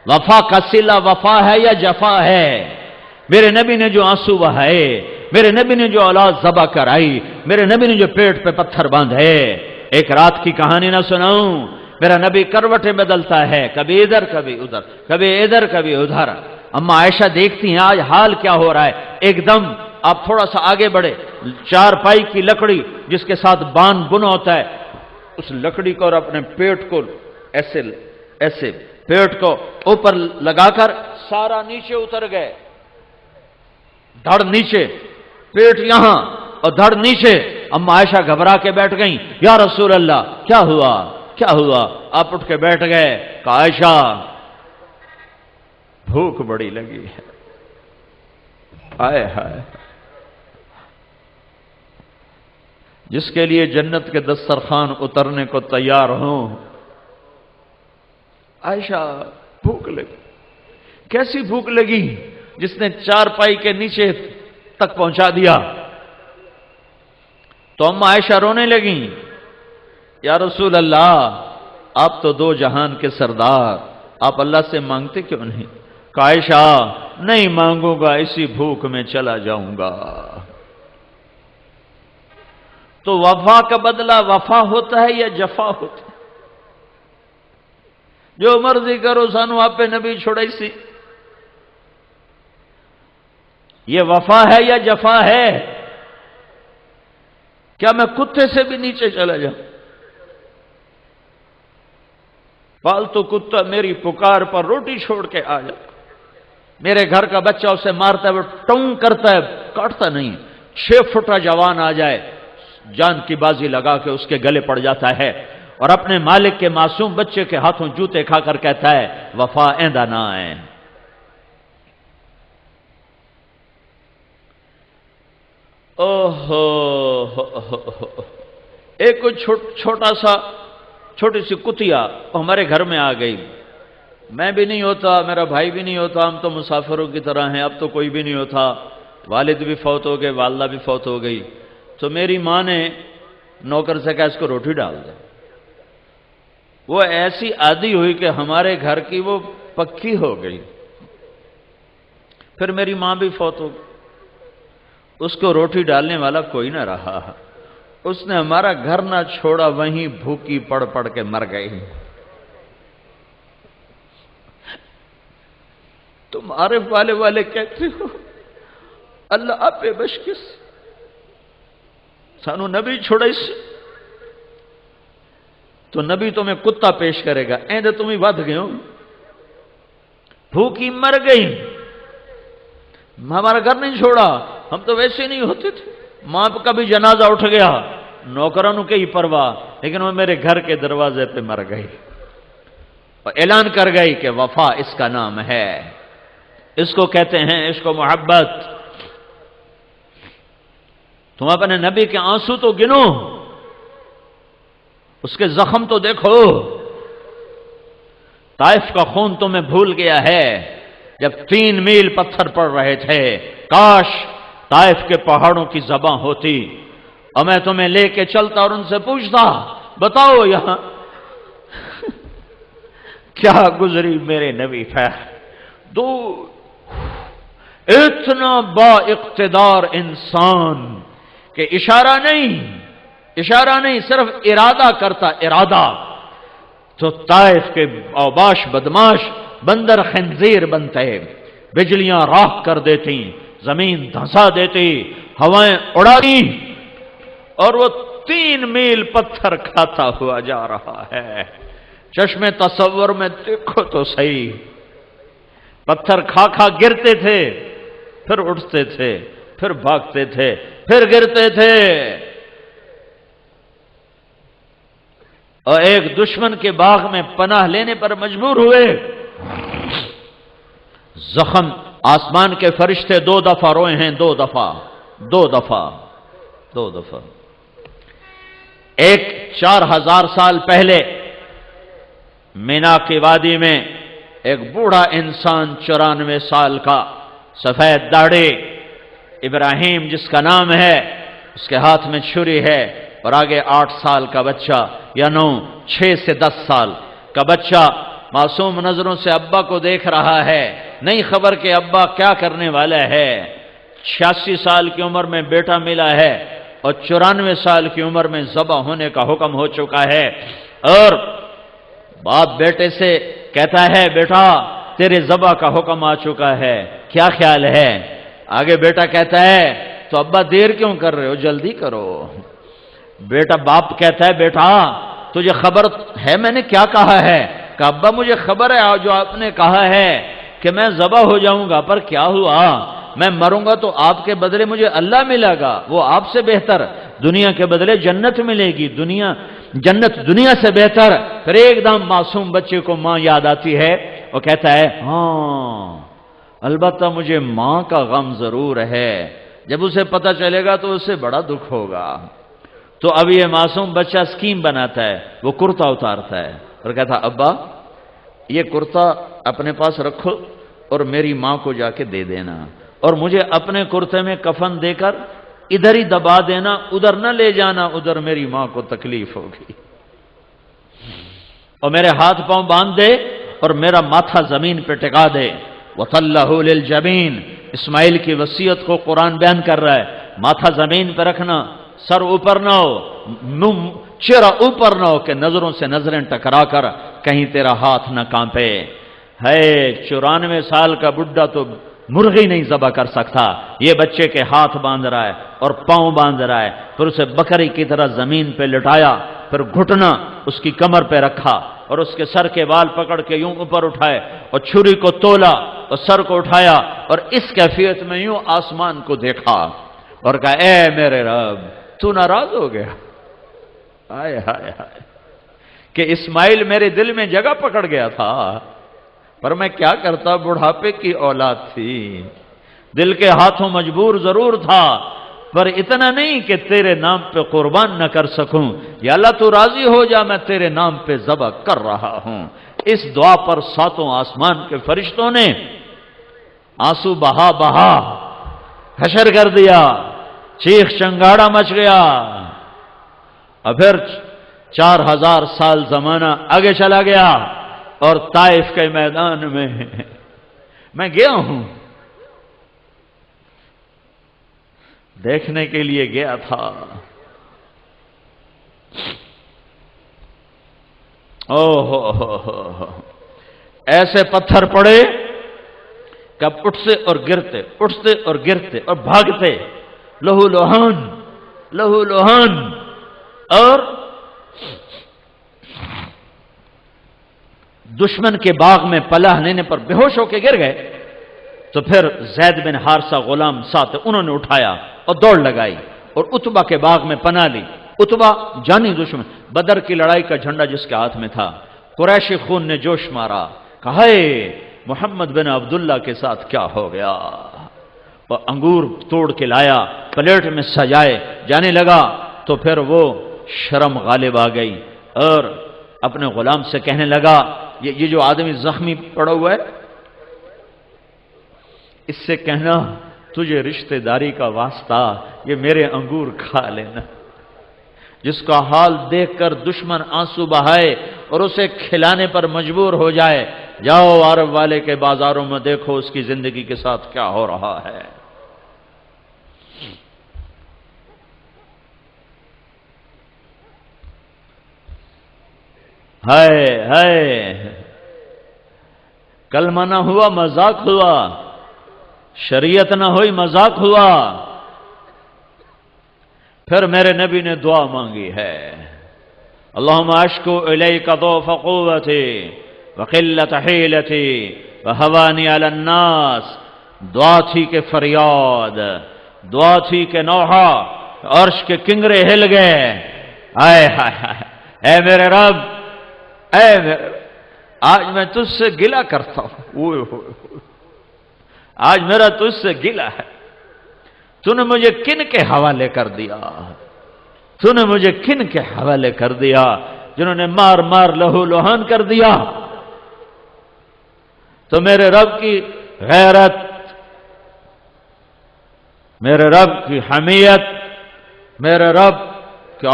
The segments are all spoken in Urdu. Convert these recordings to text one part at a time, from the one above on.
وفا کا صلہ وفا ہے یا جفا ہے؟ میرے نبی نے جو آنسو بہائے، میرے نبی نے جو اولاد ذبح کرائی، میرے نبی نے جو پیٹ پہ پتھر باندھے، ایک رات کی کہانی نہ سناؤں؟ میرا نبی کروٹیں بدلتا ہے، کبھی ادھر کبھی ادھر، کبھی ادھر کبھی ادھر۔ اما عائشہ دیکھتی ہیں آج حال کیا ہو رہا ہے۔ ایک دم آپ تھوڑا سا آگے بڑھے، چارپائی کی لکڑی جس کے ساتھ بان بنا ہوتا ہے، اس لکڑی کو اور اپنے پیٹ کو ایسے ایسے پیٹ کو اوپر لگا کر سارا نیچے اتر گئے، دھڑ نیچے، پیٹ یہاں اور دھڑ نیچے۔ اما عائشہ گھبرا کے بیٹھ گئیں، یا رسول اللہ کیا ہوا کیا ہوا؟ آپ اٹھ کے بیٹھ گئے، کہا عائشہ بھوک بڑی لگی ہے۔ آئے ہائے، جس کے لیے جنت کے دسترخوان اترنے کو تیار ہوں، عائشہ بھوک لگی۔ کیسی بھوک لگی؟ جس نے چارپائی کے نیچے تک پہنچا دیا۔ تو اما عائشہ رونے لگیں، یا رسول اللہ آپ تو دو جہان کے سردار، آپ اللہ سے مانگتے کیوں نہیں؟ کہا عائشہ نہیں مانگوں گا، اسی بھوک میں چلا جاؤں گا۔ تو وفا کا بدلہ وفا ہوتا ہے یا جفا ہوتا ہے؟ جو مرضی کرو سانو آپ پہ نبی چھوڑائی سی، یہ وفا ہے یا جفا ہے؟ کیا میں کتے سے بھی نیچے چلا جاؤں؟ پالتو کتا میری پکار پر روٹی چھوڑ کے آ جا، میرے گھر کا بچہ اسے مارتا ہے، وہ ٹونگ کرتا ہے، کاٹتا نہیں، 6 فٹا جوان آ جائے جان کی بازی لگا کے اس کے گلے پڑ جاتا ہے، اور اپنے مالک کے معصوم بچے کے ہاتھوں جوتے کھا کر کہتا ہے وفا ایندہ نہ آئے۔ ایک کوئی چھوٹی سی کتیا ہمارے گھر میں آ گئی، میں بھی نہیں ہوتا، میرا بھائی بھی نہیں ہوتا، ہم تو مسافروں کی طرح ہیں، اب تو کوئی بھی نہیں ہوتا، والد بھی فوت ہو گئے، والدہ بھی فوت ہو گئی، تو میری ماں نے نوکر سے کہا اس کو روٹی ڈال دے۔ وہ ایسی عادی ہوئی کہ ہمارے گھر کی وہ پکی ہو گئی۔ پھر میری ماں بھی فوت ہو گئی، اس کو روٹی ڈالنے والا کوئی نہ رہا، اس نے ہمارا گھر نہ چھوڑا، وہیں بھوکی پڑ پڑ کے مر گئی۔ تم عارف والے کہتے ہو اللہ آپ پہ بشکس سانو نبی چھوڑا اس، تو نبی تمہیں کتا پیش کرے گا، ایندے تمہیں ود گئے ہو، بھوکی مر گئی، ہمارا گھر نہیں چھوڑا، ہم تو ویسے نہیں ہوتے تھے، ماں کا بھی جنازہ اٹھ گیا، نوکرانوں کے ہی پرواہ، لیکن وہ میرے گھر کے دروازے پہ مر گئی، اور اعلان کر گئی کہ وفا اس کا نام ہے، اس کو کہتے ہیں عشق و محبت۔ تم اپنے نبی کے آنسو تو گنو، اس کے زخم تو دیکھو، طائف کا خون تمہیں بھول گیا ہے، جب 3 میل پتھر پڑ رہے تھے، کاش طائف کے پہاڑوں کی زباں ہوتی اور میں تمہیں لے کے چلتا اور ان سے پوچھتا بتاؤ یہاں کیا گزری میرے نبی پہ، اتنا با اقتدار انسان کہ اشارہ نہیں صرف ارادہ کرتا، ارادہ تو طائف کے اوباش بدماش بندر خنزیر بنتے، بجلیاں راکھ کر دیتی، زمین دھسا دیتی، ہوائیں اڑاتی، اور وہ 3 میل پتھر کھاتا ہوا جا رہا ہے۔ چشمے تصور میں دیکھو تو صحیح، پتھر کھا کھا گرتے تھے، پھر اٹھتے تھے، پھر بھاگتے تھے، پھر گرتے تھے، اور ایک دشمن کے باغ میں پناہ لینے پر مجبور ہوئے۔ زخم آسمان کے فرشتے 2 دفعہ روئے ہیں، 2 دفعہ۔ ایک 4000 سال پہلے مینا کی وادی میں ایک بوڑھا انسان 94 سال کا، سفید داڑھی، ابراہیم جس کا نام ہے، اس کے ہاتھ میں چھری ہے، اور آگے 8 سال کا بچہ یا 6 سے 10 سال کا بچہ معصوم نظروں سے ابا کو دیکھ رہا ہے، نہیں خبر کہ ابا کیا کرنے والا ہے۔ 86 سال کی عمر میں بیٹا ملا ہے اور 94 سال کی عمر میں ذبح ہونے کا حکم ہو چکا ہے، اور باپ بیٹے سے کہتا ہے بیٹا تیرے ذبح کا حکم آ چکا ہے، کیا خیال ہے؟ آگے بیٹا کہتا ہے تو ابا دیر کیوں کر رہے ہو، جلدی کرو۔ بیٹا باپ کہتا ہے بیٹا تجھے خبر ہے میں نے کیا کہا ہے؟ کہ ابا مجھے خبر ہے جو آپ نے کہا ہے کہ میں ذبح ہو جاؤں گا، پر کیا ہوا، میں مروں گا تو آپ کے بدلے مجھے اللہ ملے گا، وہ آپ سے بہتر، دنیا کے بدلے جنت ملے گی، جنت دنیا سے بہتر۔ پھر ایک دم معصوم بچے کو ماں یاد آتی ہے، وہ کہتا ہے ہاں البتہ مجھے ماں کا غم ضرور ہے، جب اسے پتہ چلے گا تو اسے بڑا دکھ ہوگا۔ تو اب یہ معصوم بچہ اسکیم بناتا ہے، وہ کرتا اتارتا ہے اور کہتا ابا یہ کرتا اپنے پاس رکھو اور میری ماں کو جا کے دے دینا، اور مجھے اپنے کرتے میں کفن دے کر ادھر ہی دبا دینا، ادھر نہ لے جانا، ادھر میری ماں کو تکلیف ہوگی، اور میرے ہاتھ پاؤں باندھ دے اور میرا ماتھا زمین پہ ٹکا دے۔ وَطَلَّهُ لِلْجَبِينِ، اسماعیل کی وصیت کو قرآن بیان کر رہا ہے، ماتھا زمین پہ رکھنا، سر اوپر نہ ہو، چہرہ اوپر نہ ہو کہ نظروں سے نظریں ٹکرا کر کہیں تیرا ہاتھ نہ کانپے۔ ہے 94 سال کا بڈھا تو مرغی نہیں ذبح کر سکتا، یہ بچے کے ہاتھ باندھ رہا ہے اور پاؤں باندھ رہا ہے، پھر اسے بکری کی طرح زمین پہ لٹایا، پھر گھٹنا اس کی کمر پہ رکھا اور اس کے سر کے بال پکڑ کے یوں اوپر اٹھائے اور چھری کو تولا اور سر کو اٹھایا اور اس کیفیت میں یوں آسمان کو دیکھا اور کہا اے میرے رب تو ناراض ہو گیا؟ ہائے ہائے ہائے کہ اسماعیل میرے دل میں جگہ پکڑ گیا تھا، پر میں کیا کرتا، بڑھاپے کی اولاد تھی، دل کے ہاتھوں مجبور ضرور تھا، پر اتنا نہیں کہ تیرے نام پہ قربان نہ کر سکوں، یا اللہ تو راضی ہو جا میں تیرے نام پہ ذبح کر رہا ہوں۔ اس دعا پر ساتوں آسمان کے فرشتوں نے آنسو بہا بہا حشر کر دیا، چیخ چنگاڑا مچ گیا، اور پھر 4000 سال زمانہ آگے چلا گیا اور طائف کے میدان میں گیا ہوں، دیکھنے کے لیے گیا تھا۔ اوہ ایسے پتھر پڑے کہ اب اٹھتے اور گرتے، اٹھتے اور گرتے اور بھاگتے، لہو لوہان لہو لوہان، اور دشمن کے باغ میں پناہ لینے پر بے ہوش ہو کے گر گئے۔ تو پھر زید بن حارثہ غلام ساتھ انہوں نے اٹھایا اور دوڑ لگائی اور عتبہ کے باغ میں پناہ لی۔ عتبہ جانی دشمن، بدر کی لڑائی کا جھنڈا جس کے ہاتھ میں تھا، قریشی خون نے جوش مارا، کہا اے محمد بن عبداللہ کے ساتھ کیا ہو گیا، اور انگور توڑ کے لایا، پلیٹ میں سجائے جانے لگا، تو پھر وہ شرم غالب آ گئی اور اپنے غلام سے کہنے لگا یہ جو آدمی زخمی پڑا ہوا ہے اس سے کہنا تجھے رشتہ داری کا واسطہ یہ میرے انگور کھا لینا۔ جس کا حال دیکھ کر دشمن آنسو بہائے اور اسے کھلانے پر مجبور ہو جائے، جاؤ عرب والے کے بازاروں میں دیکھو اس کی زندگی کے ساتھ کیا ہو رہا ہے۔ ہائے ہائے، کلمہ نہ ہوا مذاق ہوا، شریعت نہ ہوئی مذاق ہوا۔ پھر میرے نبی نے دعا مانگی ہے، اللہم اشکو الیک ضعف قوتی وقلت حیلتی وہوانی علی الناس۔ دعا تھی کہ فریاد، دعا تھی کہ نوحہ، عرش کے کنگرے ہل گئے، آئے ہائے ہائے، اے میرے رب، اے میرے رب، آج میں تجھ سے گلہ کرتا ہوں، آج میرا تجھ سے گلہ ہے، تو نے مجھے کن کے حوالے کر دیا، تو نے مجھے کن کے حوالے کر دیا جنہوں نے مار مار لہو لوہان کر دیا۔ تو میرے رب کی غیرت، میرے رب کی حمیت، میرے رب کے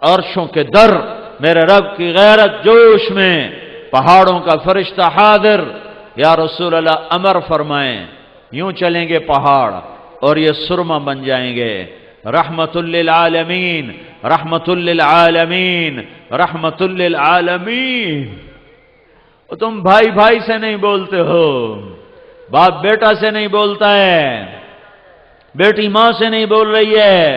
عرشوں کے در، میرے رب کی غیرت جوش میں پہاڑوں کا فرشتہ حاضر، یا رسول اللہ امر فرمائیں، یوں چلیں گے پہاڑ اور یہ سرما بن جائیں گے، رحمت للعالمین رحمت للعالمین رحمت للعالمین۔ اور تم بھائی بھائی سے نہیں بولتے ہو، باپ بیٹا سے نہیں بولتا ہے، بیٹی ماں سے نہیں بول رہی ہے،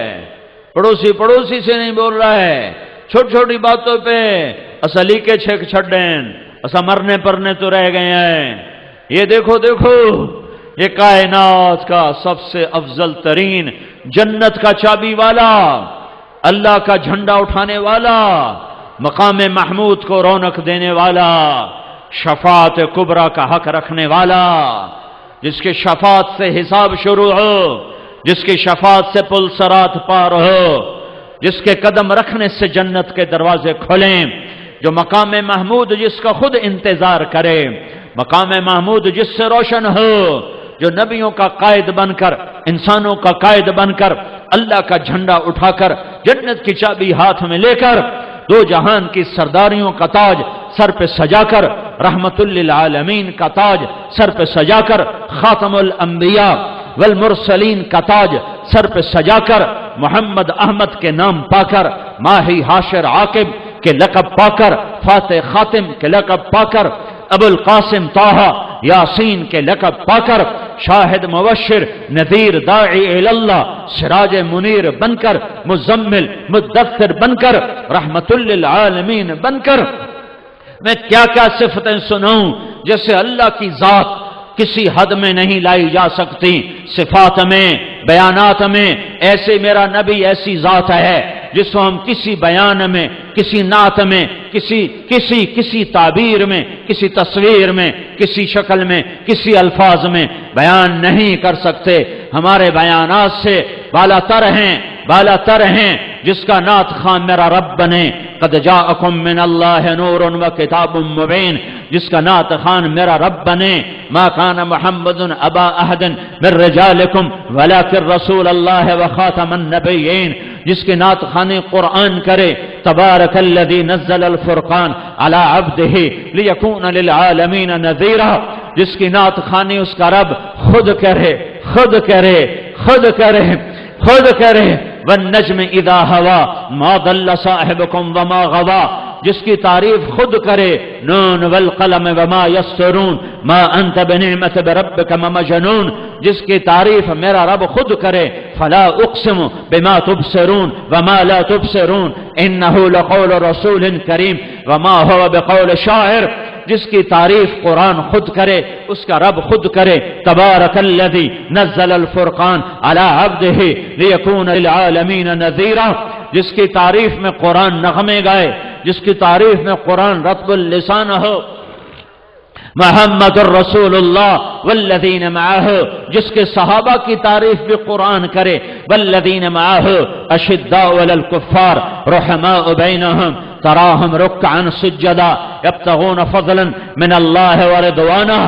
پڑوسی پڑوسی سے نہیں بول رہا ہے، چھوٹی چھوٹی باتوں پہ اسا لیکے چھک چھڑیں، اسا مرنے پرنے تو رہ گئے ہیں۔ یہ دیکھو دیکھو، یہ کائنات کا سب سے افضل ترین، جنت کا چابی والا، اللہ کا جھنڈا اٹھانے والا، مقام محمود کو رونق دینے والا، شفاعت کبریٰ کا حق رکھنے والا، جس کے شفاعت سے حساب شروع ہو، جس کی شفاعت سے پل صراط پار ہو، جس کے قدم رکھنے سے جنت کے دروازے کھلیں، جو مقام محمود جس کا خود انتظار کرے، مقام محمود جس سے روشن ہو، جو نبیوں کا قائد بن کر، انسانوں کا قائد بن کر، اللہ کا جھنڈا اٹھا کر، جنت کی چابی ہاتھ میں لے کر، دو جہان کی سرداریوں کا تاج سر پہ سجا کر، رحمت للعالمین کا تاج سر پہ سجا کر، خاتم الانبیاء والمرسلین کا تاج سر پہ سجا کر، محمد احمد کے نام پا کر، ماہی حاشر عاقب کے لقب پا کر، فاتح خاتم کے لقب پا کر، ابو القاسم طہ یاسین کے لقب پا کر، شاہد مبشر نذیر داعی اللہ سراج منیر بن کر، مزمل مدثر بن کر، رحمت للعالمین بن کر، میں کیا کیا صفتیں سناؤں جیسے اللہ کی ذات کسی حد میں نہیں لائی جا سکتی، صفات میں، بیانات میں، ایسے میرا نبی ایسی ذات ہے جس کو ہم کسی بیان میں، کسی نعت میں، کسی تعبیر میں، کسی تصویر میں، کسی شکل میں، کسی الفاظ میں بیان نہیں کر سکتے۔ ہمارے بیانات سے بالا تر ہیں، جس کا نعت خان میرا رب بنے، قد جاءکم من اللہ نور و کتاب مبین، جس کا نعت خان میرا رب بنے، ما کان محمد ابا احد من رجالکم ولکن رسول اللہ وخاتم النبیین، جس کے نعت خانے قرآن کرے، تبارک الذی نزل الفرقان علی عبدہ لیکون للعالمین نذیرا، جس کی نعت خانی اس کا رب خود کرے، والنجم اذا ہوا ما ضل صاحبکم وما غوا، جس کی تعریف خود کرے، نون والقلم وما یسطرون ما انت بنعمت بربک مجنون، جس کی تعریف میرا رب خود کرے، فلا اقسم بما تبصرون وما لا تبصرون انہ لقول رسول کریم وما هو بقول شاعر، جس کی تعریف قرآن خود کرے، اس کا رب خود کرے، تبارک الذی نزل الفرقان علی عبدہ لیکون للعالمین نذیرا، جس کی تعریف میں قرآن نغمے گائے، جس کی تعریف میں قرآن رطب اللسان ہو، محمد الرسول اللہ والذین معہ، جس کے صحابہ کی تعریف بھی قرآن کرے، والذین معہ اشداء علی الکفار رحماء بینہم تراہم رکعا سجدا یبتغون فضلا من اللہ ورضوانہ،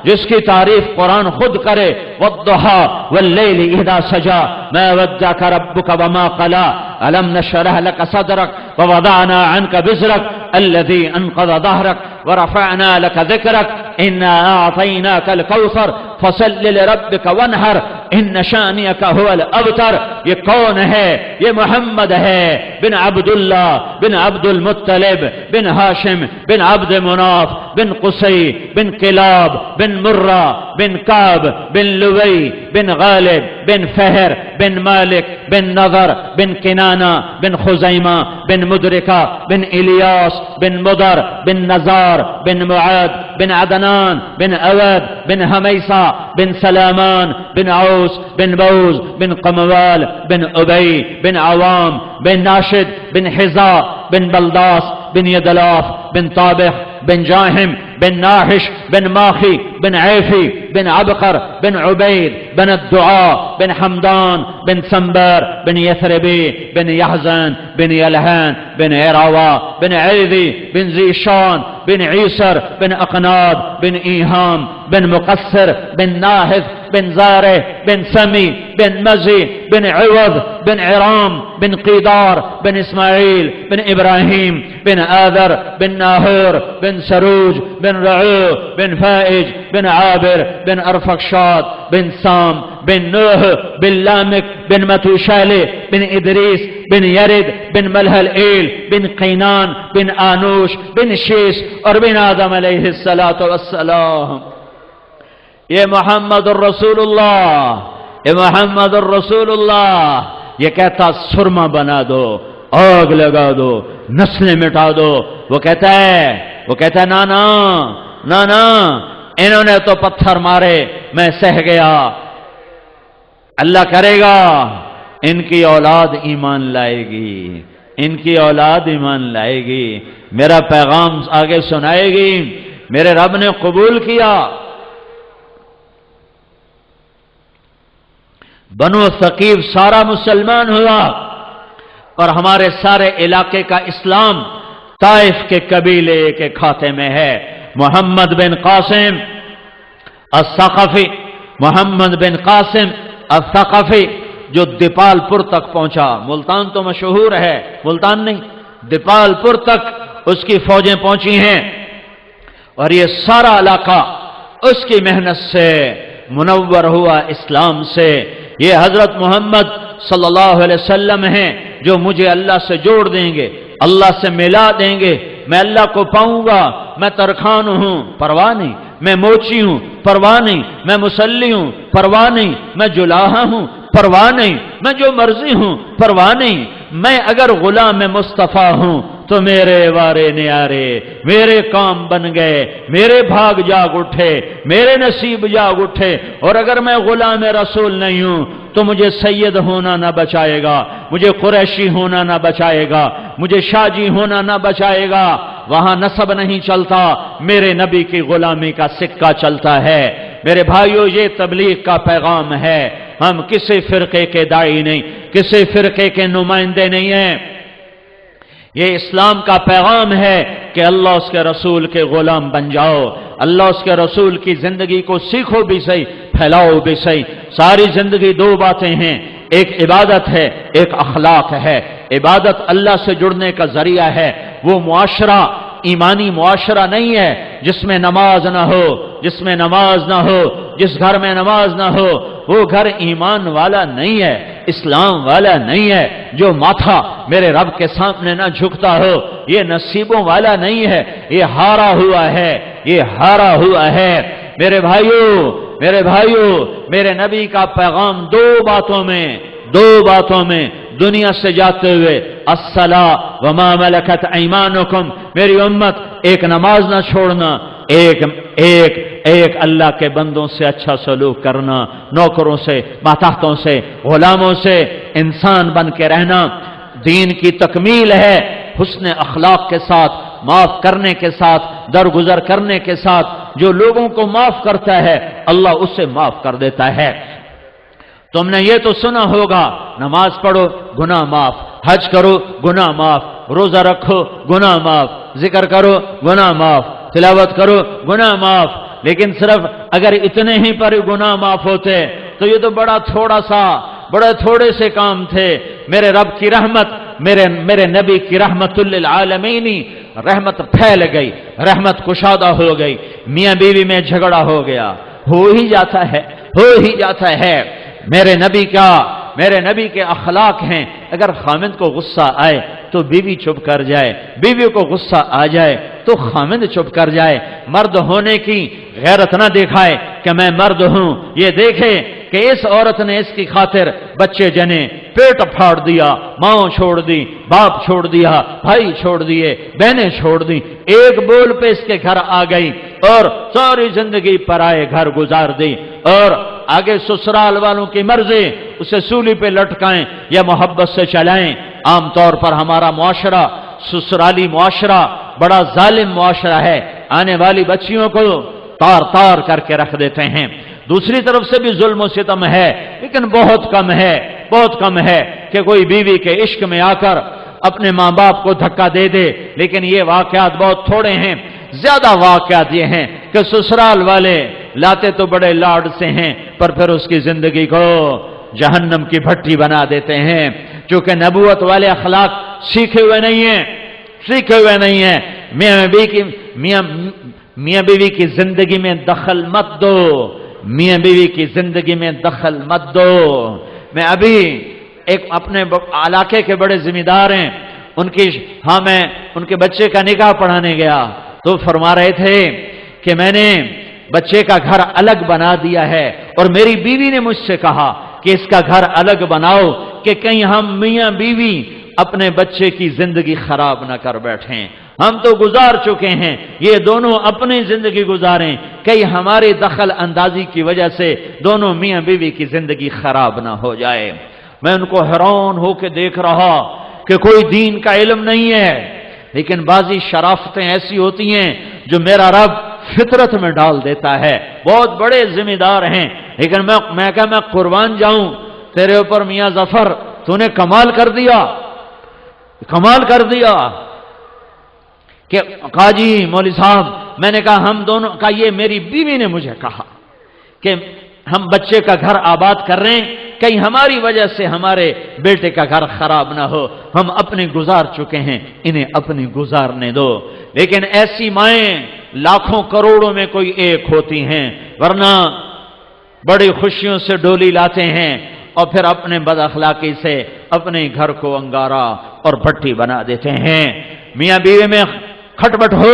جس کی تعریف قرآن خود کرے، والضحی واللیل اذا سجا ما ودعک ربک وما قلا الم نشرح لک صدرک ووضعنا عنک وزرک الذی انقض ظہرک ورفعنا لک ذکرک انا اعطیناک الکوثر فصل لربک وانحر ان شانئک هو الابتر۔ یہ کون ہے؟ یہ محمد ہے بن عبداللہ بن عبد المطلب بن ہاشم بن عبد مناف بن قصی بن کلاب بن مرہ بن کعب بن لوی بن غالب بن فہر بن مالک بن نضر بن کنانہ بن خزیمہ بن مدرکہ بن الیاس بن مضر بن نزار بن معاد بن عدنان بن اواد بن حمیسہ بن سلامان بن عوس بن بوز بن قموال بن ابی بن عوام بن ناشد بن حزا بن بلداس بن یدلاف بن طابخ بن جاہم بن ناحش بن ماخی بن عیفی بن عبقر بن عبید بن الدعاء بن حمدان بن سنبر بن یثربی بن یحزن بن یلحان بن عراوہ بن عیذی بن زیشان بن عیسر بن اقناد بن ایہام بن مقصر بن ناہذ بن زارع بن سمی بن مزی بن عوض بن عرام بن قیدار بن اسماعیل بن ابراہیم بن آذر بن ناہور بن سروج بن رعو بن فائج بن عابر بن ارفخشاد بن سام بن نوح بن لامک بن متوشالہ بن ادریس بن یرد بن ملحل ایل بن قینان بن آنوش بن شیس اور بن آدم علیہ السلام. یہ محمد الرسول اللہ، یہ محمد الرسول اللہ یہ کہتا سرما بنا دو، آگ لگا دو، نسلیں مٹا دو. وہ کہتا ہے نانا نانا انہوں نے تو پتھر مارے میں سہ گیا، اللہ کرے گا ان کی اولاد ایمان لائے گی، ان کی اولاد ایمان لائے گی، میرا پیغام آگے سنائے گی. میرے رب نے قبول کیا. بنو ثقیف سارا مسلمان ہوا اور ہمارے سارے علاقے کا اسلام طائف کے قبیلے کے کھاتے میں ہے. محمد بن قاسم الثقفی، محمد بن قاسم الثقفی جو دیپال پور تک پہنچا. ملتان تو مشہور ہے، ملتان نہیں، دیپال پور تک اس کی فوجیں پہنچی ہیں اور یہ سارا علاقہ اس کی محنت سے منور ہوا اسلام سے. یہ حضرت محمد صلی اللہ علیہ وسلم ہیں جو مجھے اللہ سے جوڑ دیں گے، اللہ سے ملا دیں گے. میں اللہ کو پاؤں گا. میں ترخان ہوں پرواہ نہیں، میں موچی ہوں پرواہ نہیں، میں مسلی ہوں پرواہ نہیں، میں جلاحہ ہوں پرواہ نہیں، میں جو مرضی ہوں پرواہ نہیں. میں اگر غلام مصطفیٰ ہوں تو میرے وارے نیارے، میرے کام بن گئے، میرے بھاگ جاگ اٹھے، میرے نصیب جاگ اٹھے. اور اگر میں غلام رسول نہیں ہوں تو مجھے سید ہونا نہ بچائے گا، مجھے قریشی ہونا نہ بچائے گا، مجھے شاجی ہونا نہ بچائے گا. وہاں نسب نہیں چلتا، میرے نبی کی غلامی کا سکہ چلتا ہے. میرے بھائیو یہ تبلیغ کا پیغام ہے. ہم کسی فرقے کے داعی نہیں، کسی فرقے کے نمائندے نہیں ہیں. یہ اسلام کا پیغام ہے کہ اللہ اس کے رسول کے غلام بن جاؤ، اللہ اس کے رسول کی زندگی کو سیکھو بھی صحیح، پھیلاؤ بھی صحیح. ساری زندگی دو باتیں ہیں، ایک عبادت ہے، ایک اخلاق ہے. عبادت اللہ سے جڑنے کا ذریعہ ہے. وہ معاشرہ ایمانی معاشرہ نہیں ہے جس میں نماز نہ ہو، جس میں نماز نہ ہو، جس گھر میں نماز نہ ہو وہ گھر ایمان والا نہیں ہے، اسلام والا نہیں ہے. جو ماتھا میرے رب کے سامنے نہ جھکتا ہو یہ نصیبوں والا نہیں ہے، یہ ہارا ہوا ہے، یہ ہارا ہوا ہے. میرے بھائیو میرے نبی کا پیغام دو باتوں میں دنیا سے جاتے ہوئے الصلاۃ وما ملکت ایمانکم، میری امت ایک نماز نہ چھوڑنا، ایک اللہ کے بندوں سے اچھا سلوک کرنا، نوکروں سے، ماتحتوں سے، غلاموں سے انسان بن کے رہنا. دین کی تکمیل ہے حسن اخلاق کے ساتھ، معاف کرنے کے ساتھ، درگزر کرنے کے ساتھ. جو لوگوں کو معاف کرتا ہے اللہ اسے معاف کر دیتا ہے. تم نے یہ تو سنا ہوگا نماز پڑھو گناہ معاف، حج کرو گناہ معاف، روزہ رکھو گناہ معاف، ذکر کرو گناہ معاف، تلاوت کرو گناہ معاف. لیکن صرف اگر اتنے ہی پر گناہ معاف ہوتے تو یہ تو بڑے تھوڑے سے کام تھے. میرے رب کی رحمت، میرے نبی کی رحمت للعالمین، رحمت پھیل گئی، رحمت کشادہ ہو گئی. میاں بیوی میں جھگڑا ہو گیا، ہو ہی جاتا ہے. میرے نبی کے اخلاق ہیں. اگر خامند کو غصہ آئے تو بیوی چپ کر جائے، بیوی کو غصہ آ جائے تو خامند چپ کر جائے. مرد ہونے کی غیرت نہ دکھائے کہ میں مرد ہوں، یہ دیکھے کہ اس عورت نے اس کی خاطر بچے جنے، پیٹ پھاڑ دیا، ماں چھوڑ دی، باپ چھوڑ دیا، بھائی چھوڑ دیے، بہنیں چھوڑ دی، ایک بول پہ اس کے گھر آ گئی اور ساری زندگی پرائے گھر گزار دی. اور آگے سسرال والوں کی مرضی اسے سولی پہ لٹکائیں یا محبت سے چلائیں. عام طور پر ہمارا معاشرہ، سسرالی معاشرہ بڑا ظالم معاشرہ ہے. آنے والی بچیوں کو تار کر کے رکھ دیتے ہیں. دوسری طرف سے بھی ظلم و ستم ہے، لیکن بہت کم ہے کہ کوئی بیوی کے عشق میں آ کر اپنے ماں باپ کو دھکا دے دے. لیکن یہ واقعات بہت تھوڑے ہیں. زیادہ واقعات یہ ہیں کہ سسرال والے لاتے تو بڑے لاڈ سے ہیں پر پھر اس کی زندگی کو جہنم کی بھٹی بنا دیتے ہیں، چونکہ نبوت والے اخلاق سیکھے ہوئے نہیں ہیں۔ میاں بیوی کی زندگی میں دخل مت دو، میاں بیوی کی زندگی میں دخل مت دو۔ میں ابھی ایک اپنے علاقے کے بڑے ذمہ دار ہیں، میں ان کے بچے کا نکاح پڑھانے گیا تو فرما رہے تھے کہ میں نے بچے کا گھر الگ بنا دیا ہے، اور میری بیوی نے مجھ سے کہا کہ اس کا گھر الگ بناؤ کہ کہیں ہم میاں بیوی اپنے بچے کی زندگی خراب نہ کر بیٹھیں۔ ہم تو گزار چکے ہیں، یہ دونوں اپنی زندگی گزاریں، کہیں ہماری دخل اندازی کی وجہ سے دونوں میاں بیوی کی زندگی خراب نہ ہو جائے۔ میں ان کو حیران ہو کے دیکھ رہا کہ کوئی دین کا علم نہیں ہے، لیکن بعضی شرافتیں ایسی ہوتی ہیں جو میرا رب فطرت میں ڈال دیتا ہے۔ بہت بڑے ذمہ دار ہیں، لیکن میں قربان جاؤں تیرے اوپر میاں ظفر، تو نے کمال کر دیا کہ قاضی مولوی صاحب، میں نے کہا ہم دونوں کا، یہ میری بیوی نے مجھے کہا کہ ہم بچے کا گھر آباد کر رہے ہیں، کہیں ہماری وجہ سے ہمارے بیٹے کا گھر خراب نہ ہو، ہم اپنے گزار چکے ہیں، انہیں اپنی گزارنے دو۔ لیکن ایسی مائیں لاکھوں کروڑوں میں کوئی ایک ہوتی ہیں، ورنہ بڑی خوشیوں سے ڈولی لاتے ہیں اور پھر اپنے بد اخلاقی سے اپنے گھر کو انگارہ اور بھٹی بنا دیتے ہیں۔ میاں بیوی میں کھٹپٹ ہو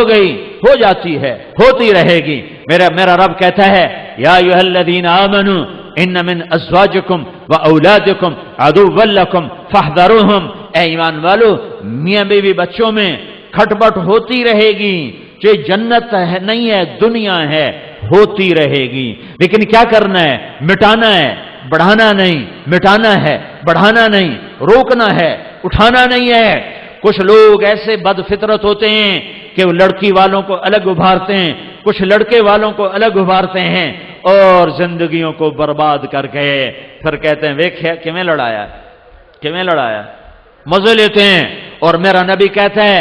جاتی ہے، ہوتی رہے گی۔ میرا رب کہتا ہے یا ایھا الذین آمنوا ان من ازواجکم واولادکم عدوا لکم فاحذروہم، اے ایمان والو، میاں بیوی بچوں میں کھٹپٹ ہوتی رہے گی، جو جنت ہے نہیں ہے، دنیا ہے، ہوتی رہے گی۔ لیکن کیا کرنا ہے؟ مٹانا ہے، بڑھانا نہیں، مٹانا ہے، بڑھانا نہیں، روکنا ہے، اٹھانا نہیں ہے۔ کچھ لوگ ایسے بد فطرت ہوتے ہیں کہ وہ لڑکی والوں کو الگ ابھارتے ہیں، کچھ لڑکے والوں کو الگ ابھارتے ہیں اور زندگیوں کو برباد کر کے پھر کہتے ہیں ویکھیا کیویں لڑایا، مزے لیتے ہیں۔ اور میرا نبی کہتا ہے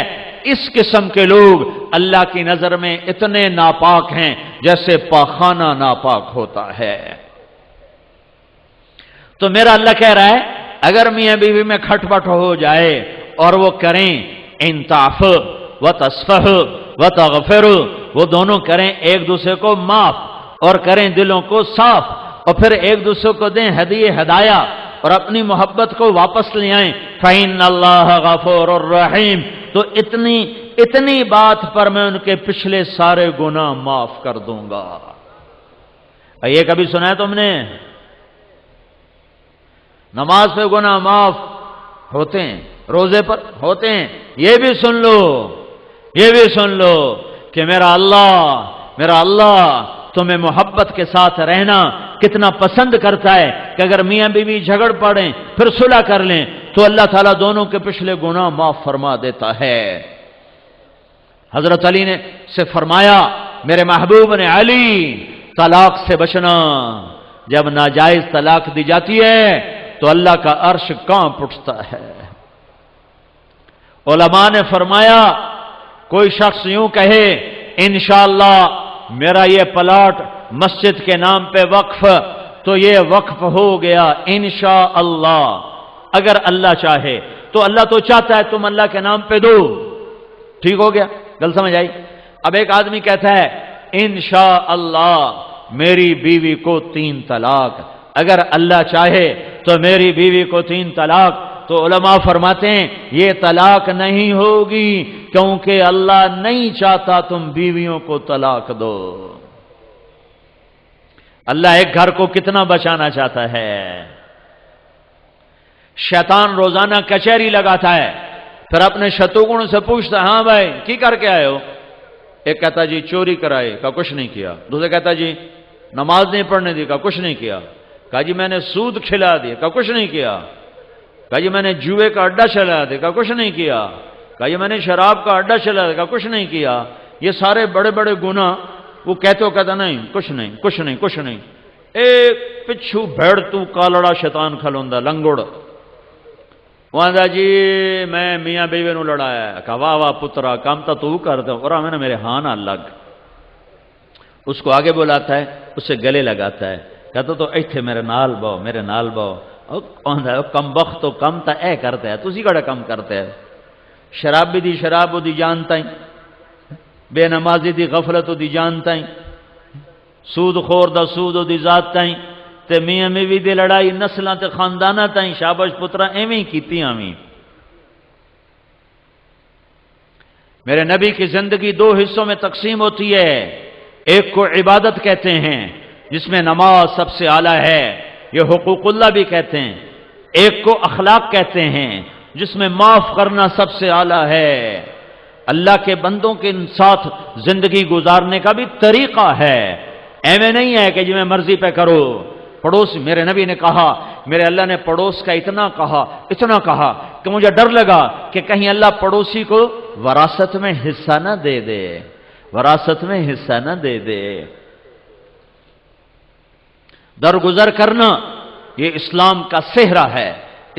اس قسم کے لوگ اللہ کی نظر میں اتنے ناپاک ہیں جیسے پاخانہ ناپاک ہوتا ہے۔ تو میرا اللہ کہہ رہا ہے اگر میاں بیوی میں کھٹپٹ ہو جائے اور وہ کریں ان تعفو وتصفح وتغفر، وہ دونوں کریں ایک دوسرے کو معاف اور کریں دلوں کو صاف، اور پھر ایک دوسرے کو دیں ہدایہ اور اپنی محبت کو واپس لے آئیں، فإن اللہ غفور الرحیم، تو اتنی بات پر میں ان کے پچھلے سارے گناہ معاف کر دوں گا۔ یہ کبھی سنا ہے تم نے؟ نماز پہ گناہ معاف ہوتے ہیں، روزے پر ہوتے ہیں۔ یہ بھی سن لو کہ میرا اللہ تمہیں محبت کے ساتھ رہنا کتنا پسند کرتا ہے کہ اگر میاں بیوی جھگڑ پڑیں پھر صلح کر لیں تو اللہ تعالیٰ دونوں کے پچھلے گناہ معاف فرما دیتا ہے۔ حضرت علی نے سے فرمایا میرے محبوب نے، علی طلاق سے بچنا، جب ناجائز طلاق دی جاتی ہے تو اللہ کا عرش کانپ اٹھتا ہے۔ علماء نے فرمایا کوئی شخص یوں کہے انشاءاللہ میرا یہ پلاٹ مسجد کے نام پہ وقف، تو یہ وقف ہو گیا انشاءاللہ، اگر اللہ چاہے تو۔ اللہ تو چاہتا ہے تم اللہ کے نام پہ دو، ٹھیک ہو گیا، گل سمجھ آئی؟ اب ایک آدمی کہتا ہے انشاءاللہ میری بیوی کو 3 طلاق، اگر اللہ چاہے تو میری بیوی کو 3 طلاق، تو علماء فرماتے ہیں یہ طلاق نہیں ہوگی کیونکہ اللہ نہیں چاہتا تم بیویوں کو طلاق دو۔ اللہ ایک گھر کو کتنا بچانا چاہتا ہے۔ شیطان روزانہ کچہری لگاتا ہے، پھر اپنے شتروگن سے پوچھتا ہاں بھائی کی کر کے آئے ہو؟ ایک کہتا جی چوری کرائے، کہا کچھ نہیں کیا۔ دوسرے کہتا جی نماز نہیں پڑھنے دی، کہا کچھ نہیں کیا۔ کہا جی میں نے سود کھلا دیا، کہا کچھ نہیں کیا۔ کہا جی میں نے جوئے کا اڈا چلا دیا، کہا کچھ نہیں کیا۔ کہا جی میں نے شراب کا اڈا چلا دیا، کہا کچھ نہیں کیا۔ یہ سارے بڑے بڑے گناہ وہ کہتا نہیں کچھ نہیں۔ ایک پچھو بھیڑ تو کالڑا شیطان کھلوندا لنگڑ، وہاں دا جی میں میاں بیوی نو لڑایا۔ کہا واہ واہ پترا کام تو کر دو، اور میں نے میرے ہاں نہ لگ۔ اس کو آگے بلاتا ہے، اسے گلے لگاتا ہے، کہتا تو ایتھے میرے نال باؤ، میرے نال باؤ۔ کم بخت تو کم تا اے کرتا ہے، تسی کڑا کم کرتا ہے؟ شرابی دی شراب دی جانتا ہی، بے نمازی دی غفلت دی جانتا ہی، سود خور دا سود دی ذات تائیں، تے میاں میوی دی لڑائی نسلاں تے خانداناں تائیں، شابش پترا ایویں ہی کیتی آویں۔ میرے نبی کی زندگی دو حصوں میں تقسیم ہوتی ہے، ایک کو عبادت کہتے ہیں جس میں نماز سب سے اعلیٰ ہے، یہ حقوق اللہ بھی کہتے ہیں، ایک کو اخلاق کہتے ہیں جس میں معاف کرنا سب سے اعلیٰ ہے۔ اللہ کے بندوں کے ساتھ زندگی گزارنے کا بھی طریقہ ہے، ایویں نہیں ہے کہ جو میں مرضی پہ کرو۔ پڑوس، میرے نبی نے کہا، میرے اللہ نے پڑوس کا اتنا کہا کہ مجھے ڈر لگا کہ کہیں اللہ پڑوسی کو وراثت میں حصہ نہ دے دے، وراثت میں حصہ نہ دے دے۔ درگزر کرنا یہ اسلام کا صحرا ہے،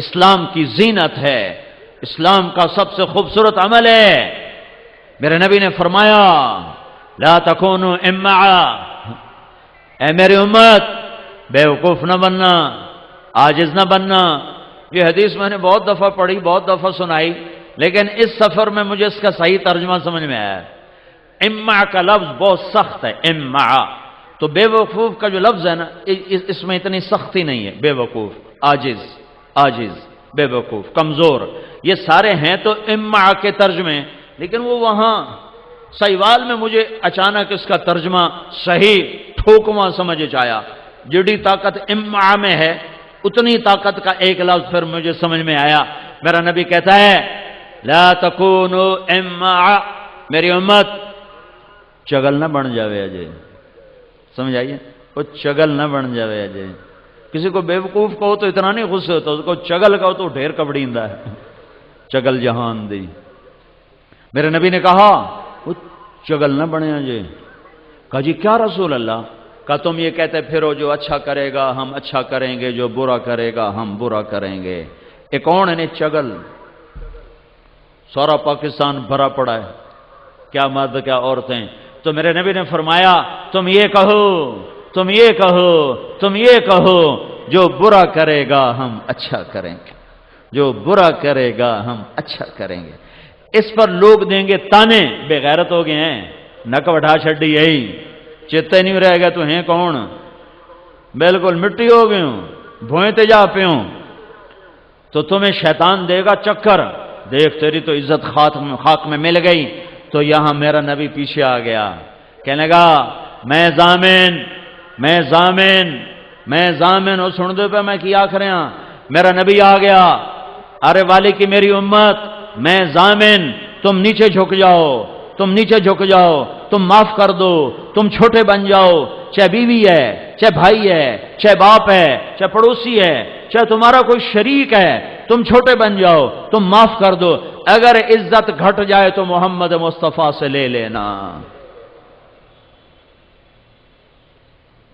اسلام کی زینت ہے، اسلام کا سب سے خوبصورت عمل ہے۔ میرے نبی نے فرمایا لا تکونوا امعا، اے میری امت بیوقوف نہ بننا، عاجز نہ بننا۔ یہ حدیث میں نے بہت دفعہ پڑھی، بہت دفعہ سنائی، لیکن اس سفر میں مجھے اس کا صحیح ترجمہ سمجھ میں آیا۔ امع کا لفظ بہت سخت ہے، امع تو بے وقوف کا جو لفظ ہے نا، اس میں اتنی سختی نہیں ہے۔ بے وقوف، عاجز، بے وقوف، کمزور، یہ سارے ہیں تو امع کے ترجمے، لیکن وہ وہاں سیوال میں مجھے اچانک اس کا ترجمہ صحیح ٹھوکواں سمجھ آیا۔ جڑی طاقت امع میں ہے اتنی طاقت کا ایک لفظ پھر مجھے سمجھ میں آیا۔ میرا نبی کہتا ہے لا تکونوا امع، میری امت چگل نہ بن جاوے اجے، سمجھ آئیے، وہ چگل نہ بن جاوے اجے۔ کسی کو بیوقوف کہو تو اتنا نہیں غصے ہوتا، اس کو چگل کہو تو ڈھیر کبڑیندا ہے، چگل جہان دی۔ میرے نبی نے کہا وہ چگل نہ بنے اجے۔ کہا جی کیا رسول اللہ؟ کہا تم یہ کہتے پھرو جو اچھا کرے گا ہم اچھا کریں گے، جو برا کرے گا ہم برا کریں گے۔ ایک کون ہے چگل؟ سارا پاکستان بھرا پڑا ہے، کیا مرد کیا عورتیں۔ تو میرے نبی نے فرمایا تم یہ کہو جو برا کرے گا ہم اچھا کریں گے، جو برا کرے گا ہم اچھا کریں گے۔ اس پر لوگ دیں گے تانے، بے غیرت ہو گئے ہیں، نک وٹھا چھڈی یہی، چیتے نہیں رہ گئے تو ہیں کون، بالکل مٹی ہو گئے ہوں، بھوئیں تے جا پیوں۔ تو تمہیں شیطان دے گا چکر، دیکھ تیری تو عزت خاک میں مل گئی۔ تو یہاں میرا نبی پیچھے آ گیا، کہنے لگا میں ضامن ہو، سن دو پہ میں کیا کریں۔ میرا نبی آ گیا، ارے والی کی میری امت میں ضامن، تم نیچے جھک جاؤ، تم معاف کر دو، تم چھوٹے بن جاؤ، چاہے بیوی ہے، چاہے بھائی ہے، چاہے باپ ہے، چاہے پڑوسی ہے، چاہے تمہارا کوئی شریک ہے، تم چھوٹے بن جاؤ، تم معاف کر دو۔ اگر عزت گھٹ جائے تو محمد مصطفیٰ سے لے لینا۔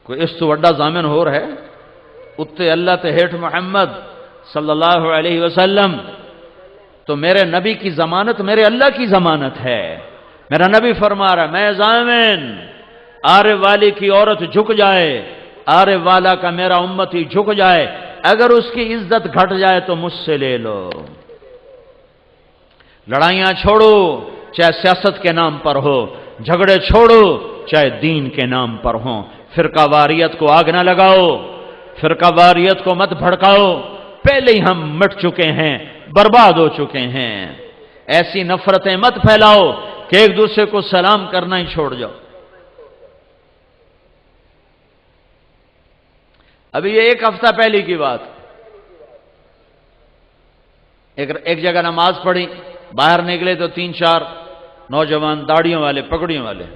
کوئی اس تو وڈا ضامن ہو رہا ہے؟ اتے اللہ تے ہیٹھ محمد صلی اللہ علیہ وسلم۔ تو میرے نبی کی ضمانت میرے اللہ کی ضمانت ہے۔ میرا نبی فرما رہا ہے میں ضامن، آرے والی کی عورت جھک جائے، آرے والا کا میرا امتی جھک جائے، اگر اس کی عزت گھٹ جائے تو مجھ سے لے لو۔ لڑائیاں چھوڑو چاہے سیاست کے نام پر ہو، جھگڑے چھوڑو چاہے دین کے نام پر ہوں، فرقہ واریت کو آگ نہ لگاؤ، فرقہ واریت کو مت بھڑکاؤ، پہلے ہی ہم مٹ چکے ہیں، برباد ہو چکے ہیں۔ ایسی نفرتیں مت پھیلاؤ کہ ایک دوسرے کو سلام کرنا ہی چھوڑ جاؤ۔ ابھی یہ ایک ہفتہ پہلے کی بات، ایک جگہ نماز پڑھی، باہر نکلے تو 3-4 نوجوان داڑھیوں والے پگڑیوں والے،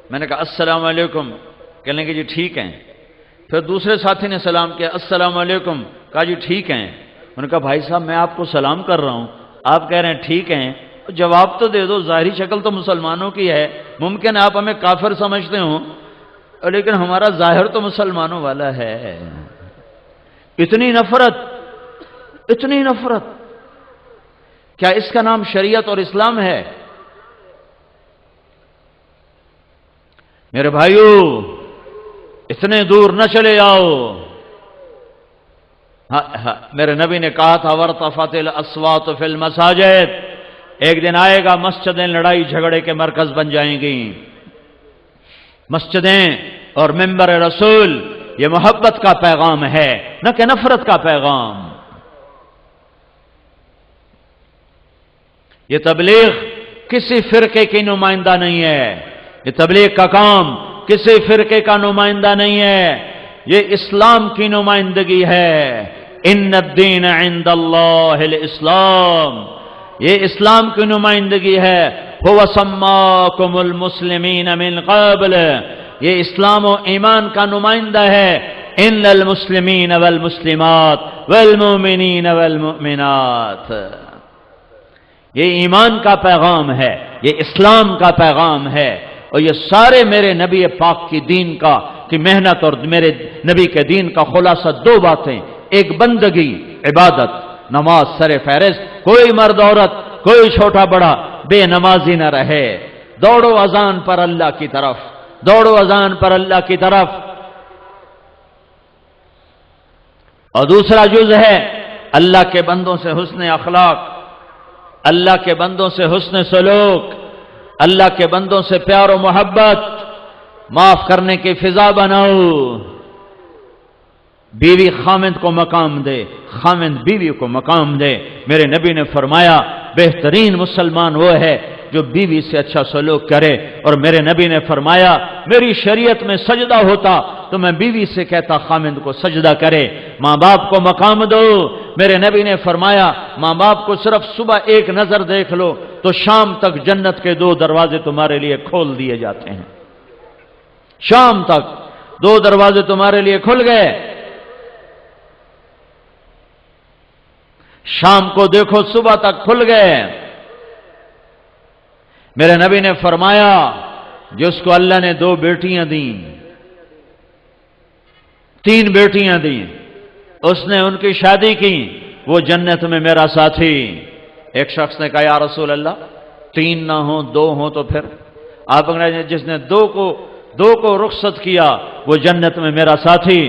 میں نے کہا السلام علیکم، کہنے کہ جی ٹھیک ہیں۔ پھر دوسرے ساتھی نے سلام کیا، السلام علیکم، کہا جی ٹھیک ہیں۔ انہوں نے کہا بھائی صاحب میں آپ کو سلام کر رہا ہوں، آپ کہہ رہے ہیں ٹھیک ہیں، جواب تو دے دو، ظاہری شکل تو مسلمانوں کی ہے، ممکن ہے آپ ہمیں کافر سمجھتے ہوں لیکن ہمارا ظاہر تو مسلمانوں والا ہے۔ اتنی نفرت، کیا اس کا نام شریعت اور اسلام ہے؟ میرے بھائیو، اتنے دور نہ چلے جاؤ. میرے نبی نے کہا تھا وارتفعت الاصوات فی المساجد، ایک دن آئے گا مسجدیں لڑائی جھگڑے کے مرکز بن جائیں گی. مسجدیں اور منبر رسول یہ محبت کا پیغام ہے نہ کہ نفرت کا پیغام. یہ تبلیغ کسی فرقے کی نمائندہ نہیں ہے، یہ تبلیغ کا کام کسی فرقے کا نمائندہ نہیں ہے، یہ اسلام کی نمائندگی ہے. ان الدین عند اللہ الاسلام، یہ اسلام کی نمائندگی ہے. هو سماکم المسلمین من قبل، یہ اسلام و ایمان کا نمائندہ ہے. ان المسلمین والمسلمات والمؤمنین والمؤمنات، یہ ایمان کا پیغام ہے، یہ اسلام کا پیغام ہے. اور یہ سارے میرے نبی پاک کی دین کا کی محنت اور میرے نبی کے دین کا خلاصہ دو باتیں، ایک بندگی عبادت نماز سر فہرست، کوئی مرد عورت کوئی چھوٹا بڑا بے نمازی نہ رہے. دوڑو اذان پر اللہ کی طرف، دوڑو اذان پر اللہ کی طرف. اور دوسرا جز ہے اللہ کے بندوں سے حسن اخلاق، اللہ کے بندوں سے حسن سلوک، اللہ کے بندوں سے پیار و محبت، معاف کرنے کی فضا بناؤ. بیوی خامند کو مقام دے، خامند بیوی کو مقام دے. میرے نبی نے فرمایا بہترین مسلمان وہ ہے جو بیوی سے اچھا سلوک کرے. اور میرے نبی نے فرمایا میری شریعت میں سجدہ ہوتا تو میں بیوی سے کہتا خامند کو سجدہ کرے. ماں باپ کو مقام دو. میرے نبی نے فرمایا ماں باپ کو صرف صبح ایک نظر دیکھ لو تو شام تک جنت کے 2 دروازے تمہارے لیے کھول دیے جاتے ہیں. شام تک 2 دروازے تمہارے لیے کھل گئے. شام کو دیکھو صبح تک کھل گئے. میرے نبی نے فرمایا جس کو اللہ نے 2 بیٹیاں دیں، 3 بیٹیاں دیں، اس نے ان کی شادی کی، وہ جنت میں میرا ساتھی. ایک شخص نے کہا یا رسول اللہ 3 نہ ہوں 2 ہوں تو پھر؟ آپ نے جس نے 2 کو رخصت کیا وہ جنت میں میرا ساتھی.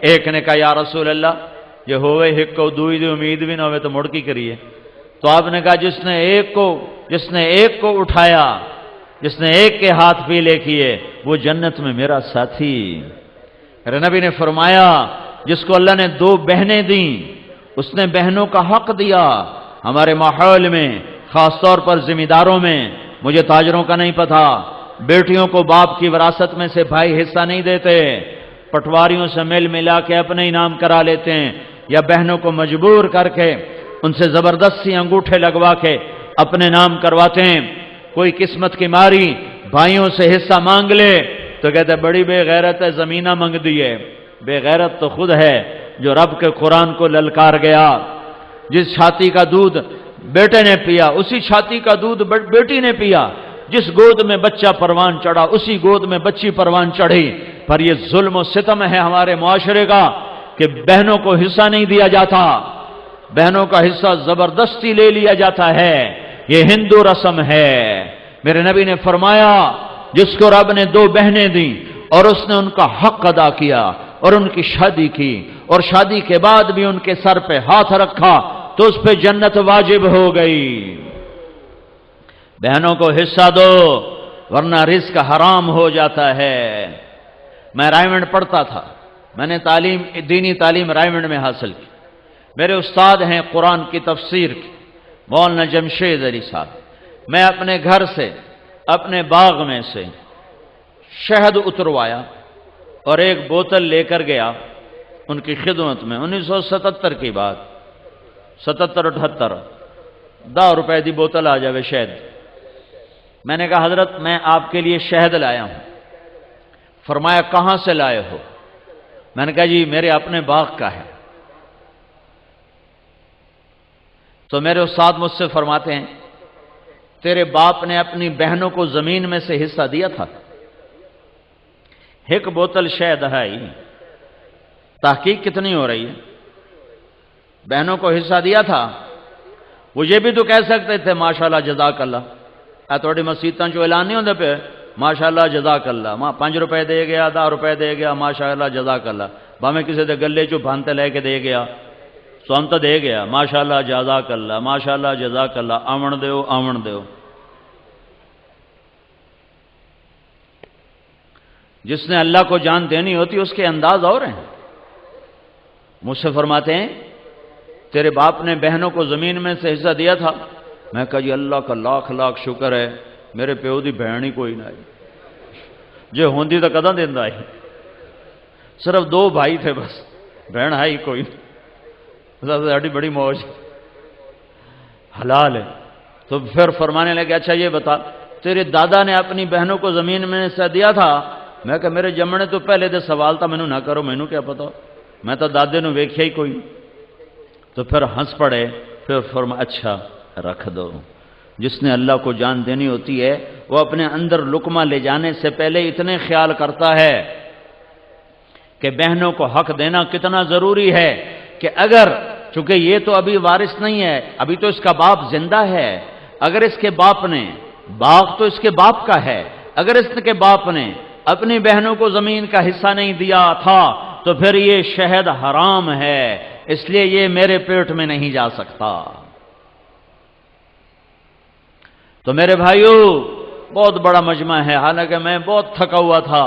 ایک نے کہا یا رسول اللہ یہ ہوئے ایک کو دوئی دی امید بھی نہ ہوئے تو مڑکی کریے. تو آپ نے کہا جس نے ایک کو اٹھایا، جس نے ایک کے ہاتھ پیلے کیے وہ جنت میں میرا ساتھی. میرے نبی نے فرمایا جس کو اللہ نے 2 بہنیں دیں اس نے بہنوں کا حق دیا. ہمارے ماحول میں خاص طور پر ذمہ داروں میں، مجھے تاجروں کا نہیں پتہ، بیٹیوں کو باپ کی وراثت میں سے بھائی حصہ نہیں دیتے، پٹواریوں سے مل ملا کے اپنے انعام کرا لیتے ہیں، یا بہنوں کو مجبور کر کے ان سے زبردستی انگوٹھے لگوا کے اپنے نام کرواتے ہیں. کوئی قسمت کی ماری بھائیوں سے حصہ مانگ لے تو کہتے بڑی بے غیرت ہے، زمینہ مانگ دیے. بے غیرت تو خود ہے جو رب کے قرآن کو للکار گیا. جس چھاتی کا دودھ بیٹے نے پیا اسی چھاتی کا دودھ بیٹی نے پیا. جس گود میں بچہ پروان چڑھا اسی گود میں بچی پروان چڑھی. پر یہ ظلم و ستم ہے ہمارے معاشرے کا کہ بہنوں کو حصہ نہیں دیا جاتا، بہنوں کا حصہ زبردستی لے لیا جاتا ہے. یہ ہندو رسم ہے. میرے نبی نے فرمایا جس کو رب نے 2 بہنیں دیں اور اس نے ان کا حق ادا کیا اور ان کی شادی کی اور شادی کے بعد بھی ان کے سر پہ ہاتھ رکھا تو اس پہ جنت واجب ہو گئی. بہنوں کو حصہ دو ورنہ رزق حرام ہو جاتا ہے. میں رائمنڈ پڑھتا تھا، میں نے دینی تعلیم رائمنڈ میں حاصل کی. میرے استاد ہیں قرآن کی تفسیر کی مولانا جمشید علی صاحب. میں اپنے گھر سے اپنے باغ میں سے شہد اتروایا اور ایک بوتل لے کر گیا ان کی خدمت میں. 1977 کی بات، 77-78 10 روپے دی بوتل آ جاوے شہد. میں نے کہا حضرت میں آپ کے لیے شہد لایا ہوں. فرمایا کہاں سے لائے ہو؟ میں نے کہا جی میرے اپنے باغ کا ہے. تو میرے استاد مجھ سے فرماتے ہیں تیرے باپ نے اپنی بہنوں کو زمین میں سے حصہ دیا تھا؟ ایک بوتل شہد ہے، تحقیق کتنی ہو رہی ہے؟ بہنوں کو حصہ دیا تھا. وہ یہ بھی تو کہہ سکتے تھے ماشاءاللہ جزاک اللہ، تھوڑی مسیطاں جو اعلان نہیں ہوندے پہ ماشاءاللہ جزاک اللہ، ماں 5 روپے دے گیا، 10 روپے دے گیا، ماشاءاللہ جزاک اللہ، باہیں کسی دے گلے چو بھانتے لے کے دے گیا، سون تو دے گیا، ماشاءاللہ جزاک اللہ، ماشاءاللہ جزاک اللہ، آمن دیو آمن دیو۔ جس نے اللہ کو جان دینی ہوتی اس کے انداز اور ہیں۔ مجھ سے فرماتے ہیں تیرے باپ نے بہنوں کو زمین میں سے حصہ دیا تھا؟ میں کہا جی اللہ کا لاکھ لاکھ شکر ہے، میرے پیو دی بہن ہی کوئی نہ آئی، جو ہوندی تو کداں دیندا ہے، صرف 2 بھائی تھے بس، بہن ہے ہی کوئی نہیں، ساڈی بڑی موج حلال ہے۔ تو پھر فرمانے لگے اچھا یہ بتا تیرے دادا نے اپنی بہنوں کو زمین میں سے دیا تھا؟ میں کہا میرے جمنے تو پہلے دے سوال تھا، مینوں نہ کرو، مینوں کیا پتا، میں تو دادے نو ویکھیا ہی کوئی نہیں۔ تو پھر ہنس پڑے، پھر فرمایا اچھا رکھ دو۔ جس نے اللہ کو جان دینی ہوتی ہے وہ اپنے اندر لقمہ لے جانے سے پہلے اتنے خیال کرتا ہے کہ بہنوں کو حق دینا کتنا ضروری ہے، کہ اگر چونکہ یہ تو ابھی وارث نہیں ہے، ابھی تو اس کا باپ زندہ ہے، اگر اس کے باپ نے، باغ تو اس کے باپ کا ہے، اگر اس کے باپ نے اپنی بہنوں کو زمین کا حصہ نہیں دیا تھا تو پھر یہ شہد حرام ہے، اس لیے یہ میرے پیٹ میں نہیں جا سکتا۔ تو میرے بھائیو بہت بڑا مجمع ہے، حالانکہ میں بہت تھکا ہوا تھا،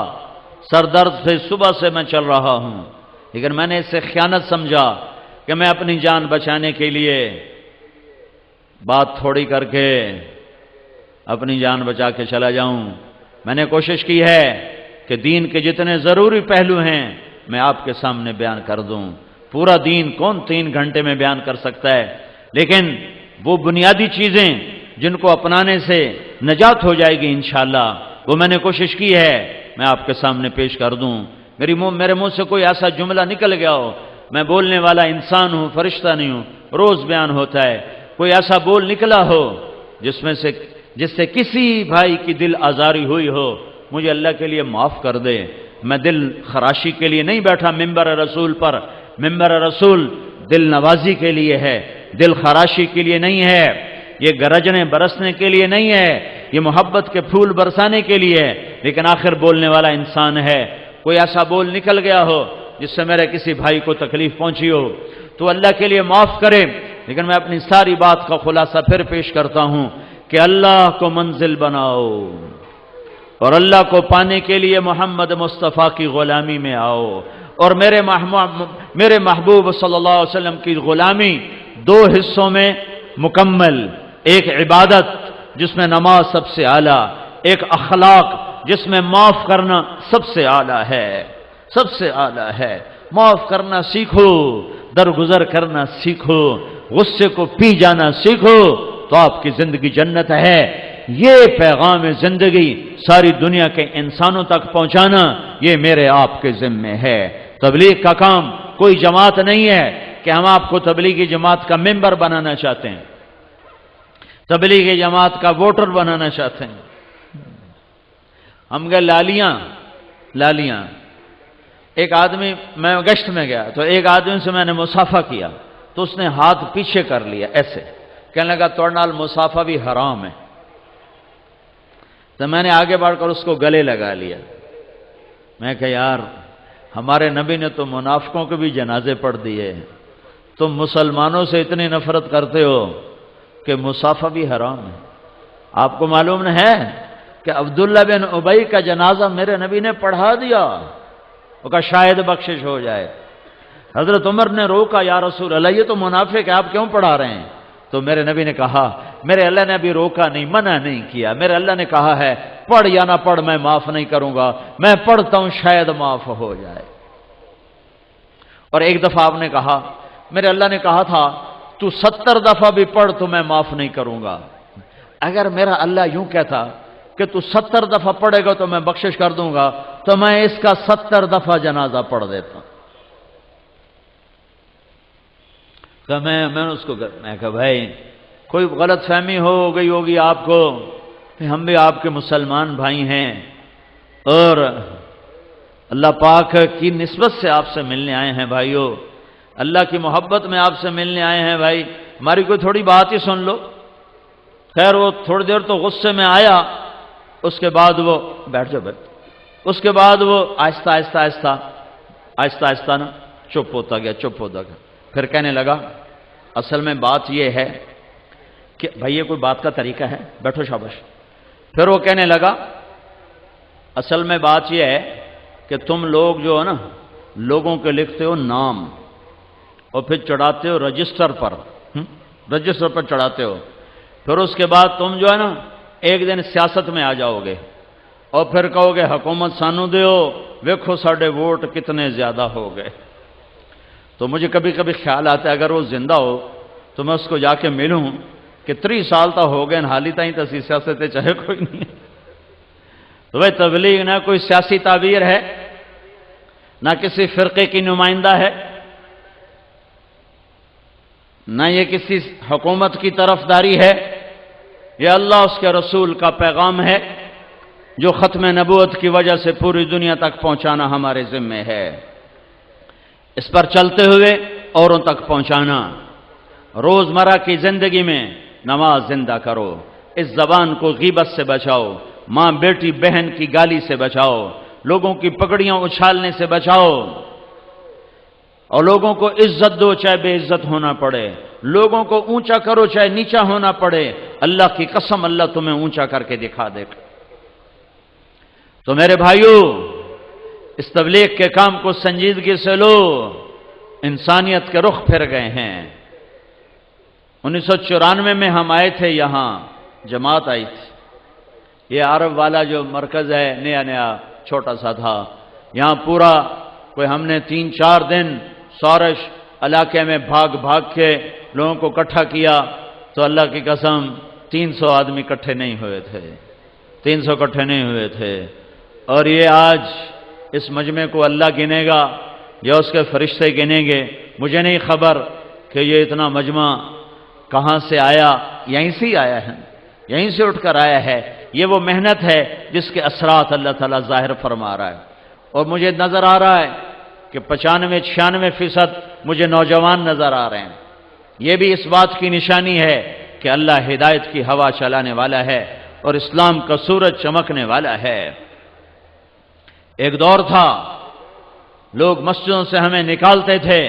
سر درد سے صبح سے میں چل رہا ہوں، لیکن میں نے اس سے خیانت سمجھا کہ میں اپنی جان بچانے کے لیے بات تھوڑی کر کے اپنی جان بچا کے چلا جاؤں۔ میں نے کوشش کی ہے کہ دین کے جتنے ضروری پہلو ہیں میں آپ کے سامنے بیان کر دوں۔ پورا دین کون 3 گھنٹے میں بیان کر سکتا ہے، لیکن وہ بنیادی چیزیں جن کو اپنانے سے نجات ہو جائے گی انشاءاللہ، وہ میں نے کوشش کی ہے میں آپ کے سامنے پیش کر دوں۔ میرے منہ سے کوئی ایسا جملہ نکل گیا ہو، میں بولنے والا انسان ہوں، فرشتہ نہیں ہوں، روز بیان ہوتا ہے، کوئی ایسا بول نکلا ہو جس سے کسی بھائی کی دل آزاری ہوئی ہو، مجھے اللہ کے لیے معاف کر دے۔ میں دل خراشی کے لیے نہیں بیٹھا ممبر رسول پر، ممبر رسول دل نوازی کے لیے ہے، دل خراشی کے لیے نہیں ہے، یہ گرجنے برسنے کے لیے نہیں ہے، یہ محبت کے پھول برسانے کے لیے ہے، لیکن آخر بولنے والا انسان ہے۔ کوئی ایسا بول نکل گیا ہو جس سے میرے کسی بھائی کو تکلیف پہنچی ہو تو اللہ کے لیے معاف کرے، لیکن میں اپنی ساری بات کا خلاصہ پھر پیش کرتا ہوں کہ اللہ کو منزل بناؤ اور اللہ کو پانے کے لیے محمد مصطفیٰ کی غلامی میں آؤ، اور میرے محبوب صلی اللہ علیہ وسلم کی غلامی 2 حصوں میں مکمل، ایک عبادت جس میں نماز سب سے اعلیٰ، ایک اخلاق جس میں معاف کرنا سب سے اعلیٰ ہے، سب سے اعلیٰ ہے۔ معاف کرنا سیکھو، درگزر کرنا سیکھو، غصے کو پی جانا سیکھو تو آپ کی زندگی جنت ہے۔ یہ پیغام زندگی ساری دنیا کے انسانوں تک پہنچانا یہ میرے آپ کے ذمے ہے۔ تبلیغ کا کام کوئی جماعت نہیں ہے کہ ہم آپ کو تبلیغی جماعت کا ممبر بنانا چاہتے ہیں، تبلیغی جماعت کا ووٹر بنانا چاہتے ہیں۔ ہم گئے لالیاں، ایک آدمی، میں گشت میں گیا تو ایک آدمی سے میں نے مصافحہ کیا تو اس نے ہاتھ پیچھے کر لیا ایسے، کہنے لگا توڑ نال مصافحہ بھی حرام ہے۔ تو میں نے آگے بڑھ کر اس کو گلے لگا لیا۔ میں کہا یار ہمارے نبی نے تو منافقوں کے بھی جنازے پڑھ دیے، تم مسلمانوں سے اتنی نفرت کرتے ہو کہ مصافحہ بھی حرام ہے۔ آپ کو معلوم ہے کہ عبداللہ بن ابی کا جنازہ میرے نبی نے پڑھا دیا، وہ کہا شاید بخشش ہو جائے۔ حضرت عمر نے روکا، یا رسول اللہ یہ تو منافق ہے، آپ کیوں پڑھا رہے ہیں؟ تو میرے نبی نے کہا میرے اللہ نے ابھی روکا نہیں، منع نہیں کیا، میرے اللہ نے کہا ہے پڑھ یا نہ پڑھ میں معاف نہیں کروں گا، میں پڑھتا ہوں شاید معاف ہو جائے۔ اور ایک دفعہ آپ نے کہا میرے اللہ نے کہا تھا تو 70 دفعہ بھی پڑھ تو میں معاف نہیں کروں گا۔ اگر میرا اللہ یوں کہتا کہ تو 70 دفعہ پڑھے گا تو میں بخشش کر دوں گا تو میں اس کا 70 دفعہ جنازہ پڑھ دیتا۔ کہ میں نے اس کو میں کہا بھائی کوئی غلط فہمی ہو گئی ہوگی آپ کو کہ ہم بھی آپ کے مسلمان بھائی ہیں اور اللہ پاک کی نسبت سے آپ سے ملنے آئے ہیں بھائیو، اللہ کی محبت میں آپ سے ملنے آئے ہیں بھائی، ہماری کوئی تھوڑی بات ہی سن لو۔ خیر وہ تھوڑی دیر تو غصے میں آیا، اس کے بعد وہ بیٹھ جاؤ اس کے بعد وہ آہستہ آہستہ آہستہ آہستہ آہستہ نا چپ ہوتا گیا، چپ ہوتا گیا. پھر کہنے لگا اصل میں بات یہ ہے کہ بھائی یہ کوئی بات کا طریقہ ہے، بیٹھو شاباش. پھر وہ کہنے لگا اصل میں بات یہ ہے کہ تم لوگ جو ہے نا لوگوں کے لکھتے ہو نام اور پھر چڑھاتے ہو رجسٹر پر، رجسٹر پر چڑھاتے ہو. پھر اس کے بعد تم جو ہے نا ایک دن سیاست میں آ جاؤ گے اور پھر کہو گے حکومت سانو دیو، ویکھو ساڑھے ووٹ کتنے زیادہ ہو گئے. تو مجھے کبھی کبھی خیال آتا ہے اگر وہ زندہ ہو تو میں اس کو جا کے ملوں کہ 30 سال تو ہو گئے حالی تائیں تو سیاست چاہے کوئی نہیں. تو بھائی تبلیغ نہ کوئی سیاسی تعبیر ہے، نہ کسی فرقے کی نمائندہ ہے، نہ یہ کسی حکومت کی طرفداری ہے. یہ اللہ اس کے رسول کا پیغام ہے جو ختم نبوت کی وجہ سے پوری دنیا تک پہنچانا ہمارے ذمے ہے. اس پر چلتے ہوئے اوروں تک پہنچانا. روزمرہ کی زندگی میں نماز زندہ کرو، اس زبان کو غیبت سے بچاؤ، ماں بیٹی بہن کی گالی سے بچاؤ، لوگوں کی پگڑیاں اچھالنے سے بچاؤ، اور لوگوں کو عزت دو چاہے بے عزت ہونا پڑے، لوگوں کو اونچا کرو چاہے نیچا ہونا پڑے. اللہ کی قسم اللہ تمہیں اونچا کر کے دکھا دے. تو میرے بھائیو اس تبلیغ کے کام کو سنجیدگی سے لو. انسانیت کے رخ پھر گئے ہیں. 1994 میں ہم آئے تھے، یہاں جماعت آئی تھی. یہ عرب والا جو مرکز ہے نیا نیا چھوٹا سا تھا، یہاں پورا کوئی ہم نے 3-4 دن سورش علاقے میں بھاگ بھاگ کے لوگوں کو اکٹھا کیا. تو اللہ کی قسم 300 آدمی اکٹھے نہیں ہوئے تھے، 300 اکٹھے نہیں ہوئے تھے. اور یہ آج اس مجمع کو اللہ گنے گا یا اس کے فرشتے گنیں گے، مجھے نہیں خبر کہ یہ اتنا مجمع کہاں سے آیا. یہیں سے ہی آیا ہے، یہیں سے اٹھ کر آیا ہے. یہ وہ محنت ہے جس کے اثرات اللہ تعالیٰ ظاہر فرما رہا ہے. اور مجھے نظر آ رہا ہے کہ 95-96% مجھے نوجوان نظر آ رہے ہیں. یہ بھی اس بات کی نشانی ہے کہ اللہ ہدایت کی ہوا چلانے والا ہے اور اسلام کا سورج چمکنے والا ہے. ایک دور تھا لوگ مسجدوں سے ہمیں نکالتے تھے،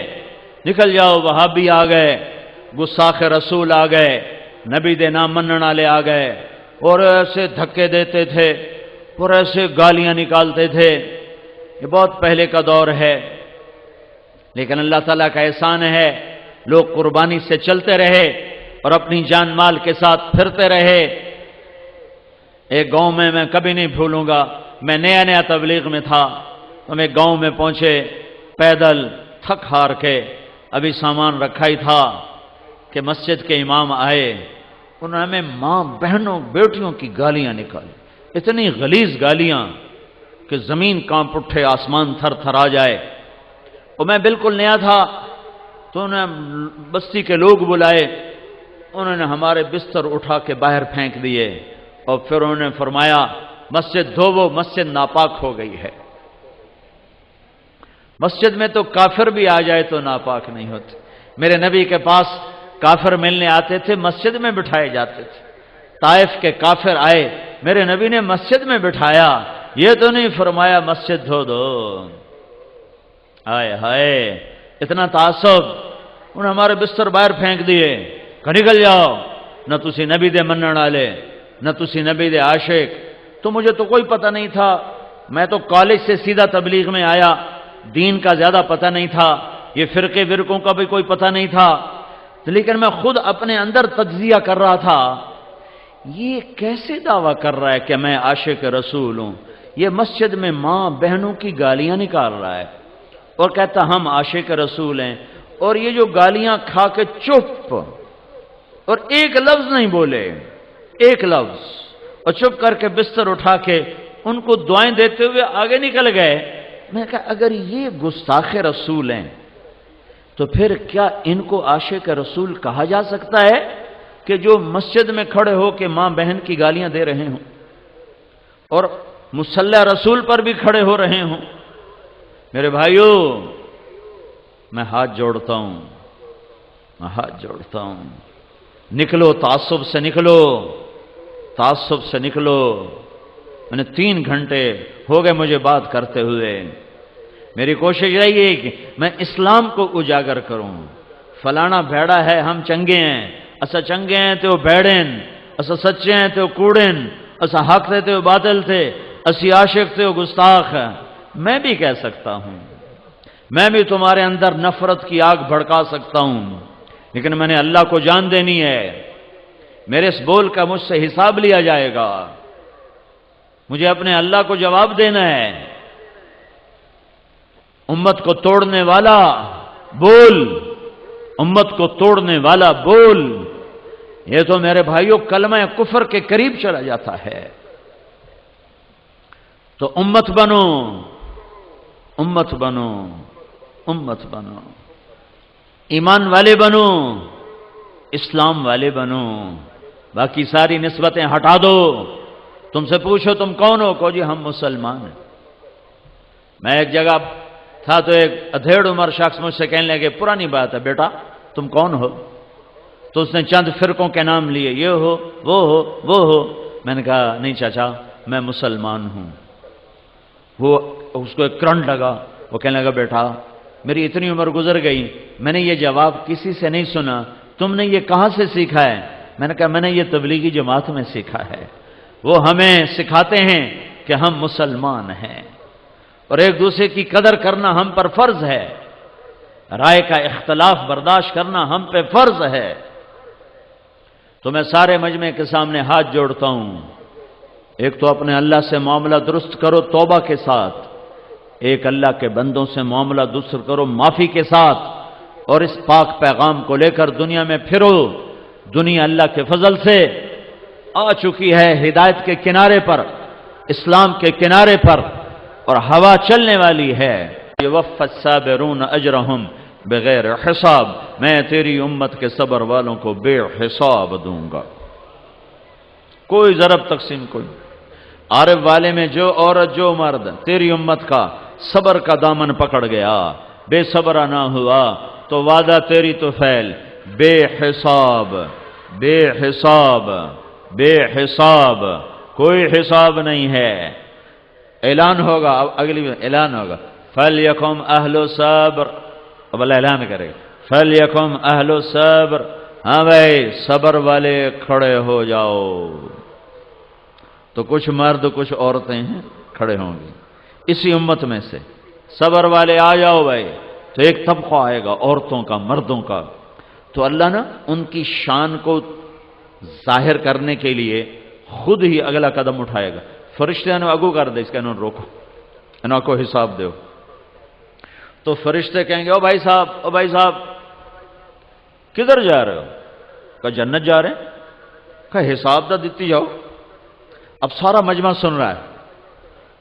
نکل جاؤ وہابی آ گئے، گستاخ رسول آ گئے، نبی دے نام منن والے آ گئے، اور ایسے دھکے دیتے تھے اور ایسے گالیاں نکالتے تھے. یہ بہت پہلے کا دور ہے، لیکن اللہ تعالیٰ کا احسان ہے لوگ قربانی سے چلتے رہے اور اپنی جان مال کے ساتھ پھرتے رہے. ایک گاؤں میں کبھی نہیں بھولوں گا، میں نیا نیا تبلیغ میں تھا. ہم ایک گاؤں میں پہنچے پیدل تھک ہار کے، ابھی سامان رکھا ہی تھا کہ مسجد کے امام آئے. انہوں نے ہمیں ماں بہنوں بیٹیوں کی گالیاں نکالی، اتنی غلیظ گالیاں کہ زمین کانپ اٹھے، آسمان تھر تھر آ جائے. اور میں بالکل نیا تھا تو انہوں نے بستی کے لوگ بلائے، انہوں نے ہمارے بستر اٹھا کے باہر پھینک دیے اور پھر انہوں نے فرمایا مسجد دھوو، مسجد ناپاک ہو گئی ہے. مسجد میں تو کافر بھی آ جائے تو ناپاک نہیں ہوتے. میرے نبی کے پاس کافر ملنے آتے تھے، مسجد میں بٹھائے جاتے تھے. طائف کے کافر آئے، میرے نبی نے مسجد میں بٹھایا، یہ تو نہیں فرمایا مسجد دھو دو. ہائے ہائے اتنا تعصب. انہوں نے ہمارے بستر باہر پھینک دیے کہ نکل جاؤ، نہ تسی نبی دے منن والے، نہ تسی نبی دے عاشق. تو مجھے تو کوئی پتہ نہیں تھا، میں تو کالج سے سیدھا تبلیغ میں آیا، دین کا زیادہ پتہ نہیں تھا، یہ فرقے ورقوں کا بھی کوئی پتہ نہیں تھا. لیکن میں خود اپنے اندر تجزیہ کر رہا تھا، یہ کیسے دعویٰ کر رہا ہے کہ میں عاشق رسول ہوں؟ یہ مسجد میں ماں بہنوں کی گالیاں نکال رہا ہے اور کہتا ہم عاشق رسول ہیں. اور یہ جو گالیاں کھا کے چپ اور ایک لفظ نہیں بولے، ایک لفظ، اور چپ کر کے بستر اٹھا کے ان کو دعائیں دیتے ہوئے آگے نکل گئے. میں کہا اگر یہ گستاخ رسول ہیں تو پھر کیا ان کو عاشق رسول کہا جا سکتا ہے کہ جو مسجد میں کھڑے ہو کے ماں بہن کی گالیاں دے رہے ہوں اور مصلی رسول پر بھی کھڑے ہو رہے ہوں؟ میرے بھائیو میں ہاتھ جوڑتا ہوں، میں ہاتھ جوڑتا ہوں، نکلو تعصب سے، نکلو تعصب سے، نکلو. میں نے 3 گھنٹے ہو گئے مجھے بات کرتے ہوئے. میری کوشش رہی ہے کہ میں اسلام کو اجاگر کروں. فلانا بھیڑا ہے، ہم چنگے ہیں، اسا چنگے ہیں تو بھیڑن، اسا سچے ہیں تو کوڑن، اسا حق تھے تو باطل تھے، اسی عاشق تھے تو گستاخ. میں بھی کہہ سکتا ہوں، میں بھی تمہارے اندر نفرت کی آگ بھڑکا سکتا ہوں، لیکن میں نے اللہ کو جان دینی ہے. میرے اس بول کا مجھ سے حساب لیا جائے گا. مجھے اپنے اللہ کو جواب دینا ہے. امت کو توڑنے والا بول، امت کو توڑنے والا بول، یہ تو میرے بھائیوں کلمہ کفر کے قریب چلا جاتا ہے. تو امت بنو، امت بنو، امت بنو، ایمان والے بنو، اسلام والے بنو. باقی ساری نسبتیں ہٹا دو. تم سے پوچھو تم کون ہو، کہو جی ہم مسلمان ہیں. میں ایک جگہ تھا تو ایک ادھیڑ عمر شخص مجھ سے کہنے لگے پرانی بات ہے بیٹا تم کون ہو؟ تو اس نے چند فرقوں کے نام لیے، یہ ہو وہ ہو وہ ہو. میں نے کہا نہیں چاچا میں مسلمان ہوں. وہ اس کو ایک کرنٹ لگا. وہ کہنے لگا بیٹا میری اتنی عمر گزر گئی میں نے یہ جواب کسی سے نہیں سنا، تم نے یہ کہاں سے سیکھا ہے؟ میں نے کہا میں نے یہ تبلیغی جماعت میں سیکھا ہے. وہ ہمیں سکھاتے ہیں کہ ہم مسلمان ہیں اور ایک دوسرے کی قدر کرنا ہم پر فرض ہے، رائے کا اختلاف برداشت کرنا ہم پہ فرض ہے. تو میں سارے مجمع کے سامنے ہاتھ جوڑتا ہوں. ایک تو اپنے اللہ سے معاملہ درست کرو توبہ کے ساتھ، ایک اللہ کے بندوں سے معاملہ درست کرو معافی کے ساتھ، اور اس پاک پیغام کو لے کر دنیا میں پھرو. دنیا اللہ کے فضل سے آ چکی ہے ہدایت کے کنارے پر، اسلام کے کنارے پر، اور ہوا چلنے والی ہے. یوفی الصابرون اجرہم بغیر حساب، میں تیری امت کے صبر والوں کو بے حساب دوں گا. کوئی ضرب تقسیم کوئی. عارف والے میں جو عورت جو مرد تیری امت کا صبر کا دامن پکڑ گیا، بے صبرا نہ ہوا تو وعدہ تیری تو فیل، بے حساب، بے حساب، بے حساب، کوئی حساب نہیں ہے. اعلان ہوگا، اگلی اعلان ہوگا فَلْيَكُمْ أَهْلُ صَبْرٍ. اب اللہ اعلان کرے گا فَلْيَكُمْ أَهْلُ صَبْرٍ. ہاں بھائی صبر والے کھڑے ہو جاؤ. تو کچھ مرد کچھ عورتیں ہیں کھڑے ہوں گی اسی امت میں سے. صبر والے آ جاؤ بھائی. تو ایک طبقہ آئے گا عورتوں کا مردوں کا. تو اللہ نا ان کی شان کو ظاہر کرنے کے لیے خود ہی اگلا قدم اٹھائے گا. فرشتے نے اگو کر دے اس کا انہوں روکو، انہوں کو حساب دو. تو فرشتے کہیں گے او بھائی صاحب، او بھائی صاحب کدھر جا رہے ہو؟ کہا جنت جا رہے ہیں. کہا حساب دا دیتی جاؤ. اب سارا مجمع سن رہا ہے.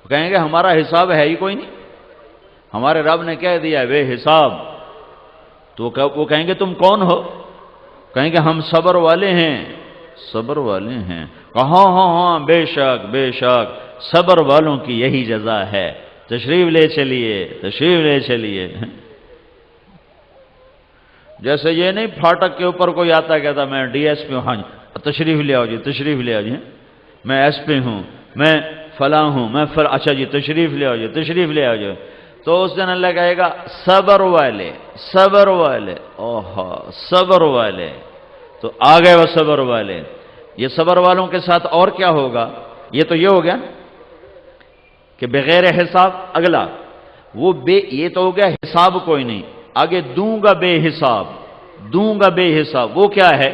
کہیں گے ہمارا حساب ہے ہی کوئی نہیں، ہمارے رب نے کہہ دیا بے حساب. تو وہ کہیں گے تم کون ہو؟ کہیں گے ہم صبر والے ہیں، صبر والے ہیں. ہاں ہاں ہاں بے شک بے شک صبر والوں کی یہی جزا ہے، تشریف لے چلیے تشریف لے چلیے. جیسے یہ نہیں پھاٹک کے اوپر کوئی آتا کہتا میں ڈی ایس پی ہوں، ہاں تشریف لے آؤ جی تشریف لے آؤ جی، میں ایس پی ہوں، میں فلاں ہوں، میں اچھا جی تشریف لے آؤ جی تشریف لے آؤ جی. تو اس دن اللہ کہے گا صبر والے صبر والے، اوہا صبر والے. تو آ گئے وہ صبر والے. یہ صبر والوں کے ساتھ اور کیا ہوگا؟ یہ تو یہ ہو گیا کہ بغیر حساب. اگلا وہ یہ تو ہو گیا حساب کوئی نہیں، آگے دوں گا بے حساب، دوں گا بے حساب. وہ کیا ہے؟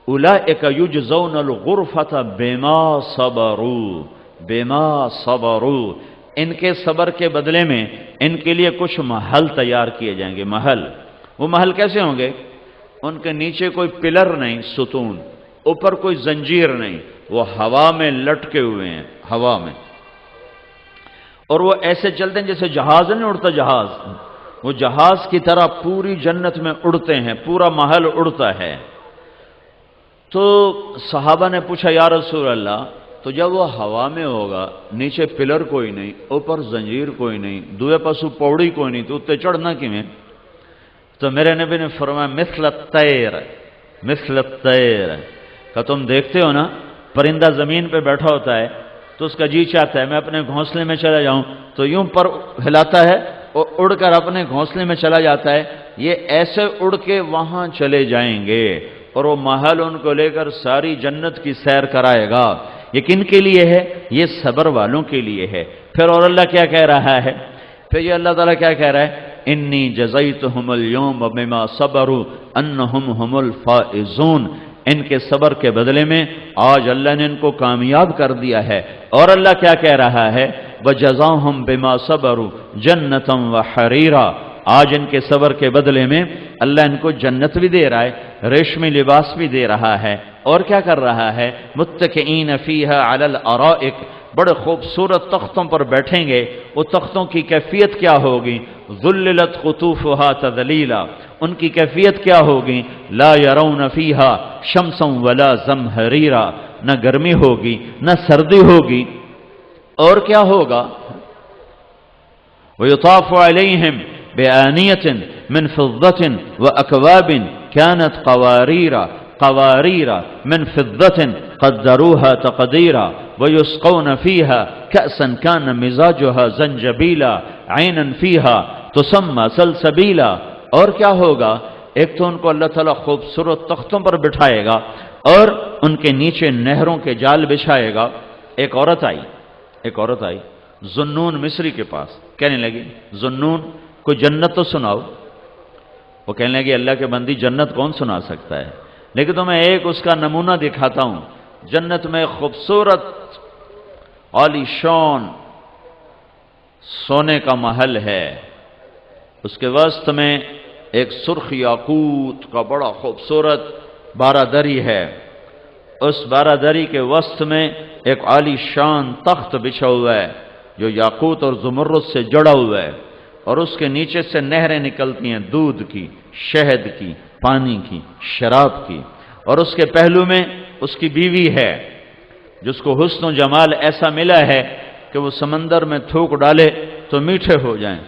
اولئک یجزون الغرفۃ بما صبروا، بما صبروا. ان کے صبر کے بدلے میں ان کے لیے کچھ محل تیار کیے جائیں گے. محل، وہ محل کیسے ہوں گے؟ ان کے نیچے کوئی پلر نہیں ستون، اوپر کوئی زنجیر نہیں، وہ ہوا میں لٹکے ہوئے ہیں، ہوا میں. اور وہ ایسے چلتے ہیں جیسے جہاز نہیں اڑتا جہاز، وہ جہاز کی طرح پوری جنت میں اڑتے ہیں، پورا محل اڑتا ہے. تو صحابہ نے پوچھا یا رسول اللہ تو جب وہ ہوا میں ہوگا، نیچے پلر کوئی نہیں، اوپر زنجیر کوئی نہیں، دوے پاسو پوڑی کوئی نہیں، تو اتنے چڑھنا کیویں؟ تو میرے نبی نے فرمایا مثل الطیر، مثل الطیر. کہ تم دیکھتے ہو نا پرندہ زمین پہ بیٹھا ہوتا ہے تو اس کا جی چاہتا ہے میں اپنے گھونسلے میں چلا جاؤں، تو یوں پر ہلاتا ہے اور اڑ کر اپنے گھونسلے میں چلا جاتا ہے، یہ ایسے اڑ کے وہاں چلے جائیں گے اور وہ محل ان کو لے کر ساری جنت کی سیر کرائے گا۔ یہ کن کے لیے ہے؟ یہ صبر والوں کے لیے ہے۔ پھر اور اللہ کیا کہہ رہا ہے؟ پھر یہ اللہ تعالیٰ کیا کہہ رہا ہے؟ انی جزیتہم اليوم بما صبروا انہم هم الفائزون، ان کے صبر کے بدلے میں آج اللہ نے ان کو کامیاب کر دیا ہے۔ اور اللہ کیا کہہ رہا ہے؟ وجزاہم بما صبروا جنتا وحریرا، آج ان کے صبر کے بدلے میں اللہ ان کو جنت بھی دے رہا ہے، ریشمی لباس بھی دے رہا ہے، اور کیا کر رہا ہے؟ متکئین فیہا علی الارائک، بڑے خوبصورت تختوں پر بیٹھیں گے۔ وہ تختوں کی کیفیت کیا ہوگی؟ ذللت قطوفہا تذلیلا، ان کی کیفیت کیا ہوگی؟ لا یرون فیہا شمسا ولا زمہریرا، نہ گرمی ہوگی نہ سردی ہوگی۔ اور کیا ہوگا؟ ویطاف علیہم بآنیۃ من فضة وأکواب كانت قواریر من فضة قدروها تقدیرا ویسقون فیہا کأسا کان مزاجها زنجبیلا عینا فیہا تسمى سلسبیلا۔ اور کیا ہوگا؟ ایک تو ان کو اللہ تعالیٰ خوبصورت تختوں پر بٹھائے گا اور ان کے نیچے نہروں کے جال بچھائے گا۔ ایک عورت آئی ذنون مصری کے پاس، کہنے لگی ذنون کوئی جنت تو سناؤ۔ وہ کہنے لگی اللہ کے بندی جنت کون سنا سکتا ہے، لیکن تو میں ایک اس کا نمونہ دکھاتا ہوں۔ جنت میں خوبصورت عالی شان سونے کا محل ہے، اس کے وسط میں ایک سرخ یاقوت کا بڑا خوبصورت بارادری ہے، اس بارادری کے وسط میں ایک عالی شان تخت بچھا ہوا ہے جو یاقوت اور زمرد سے جڑا ہوا ہے، اور اس کے نیچے سے نہریں نکلتی ہیں دودھ کی، شہد کی، پانی کی، شراب کی، اور اس کے پہلو میں اس کی بیوی ہے جس کو حسن و جمال ایسا ملا ہے کہ وہ سمندر میں تھوک ڈالے تو میٹھے ہو جائیں،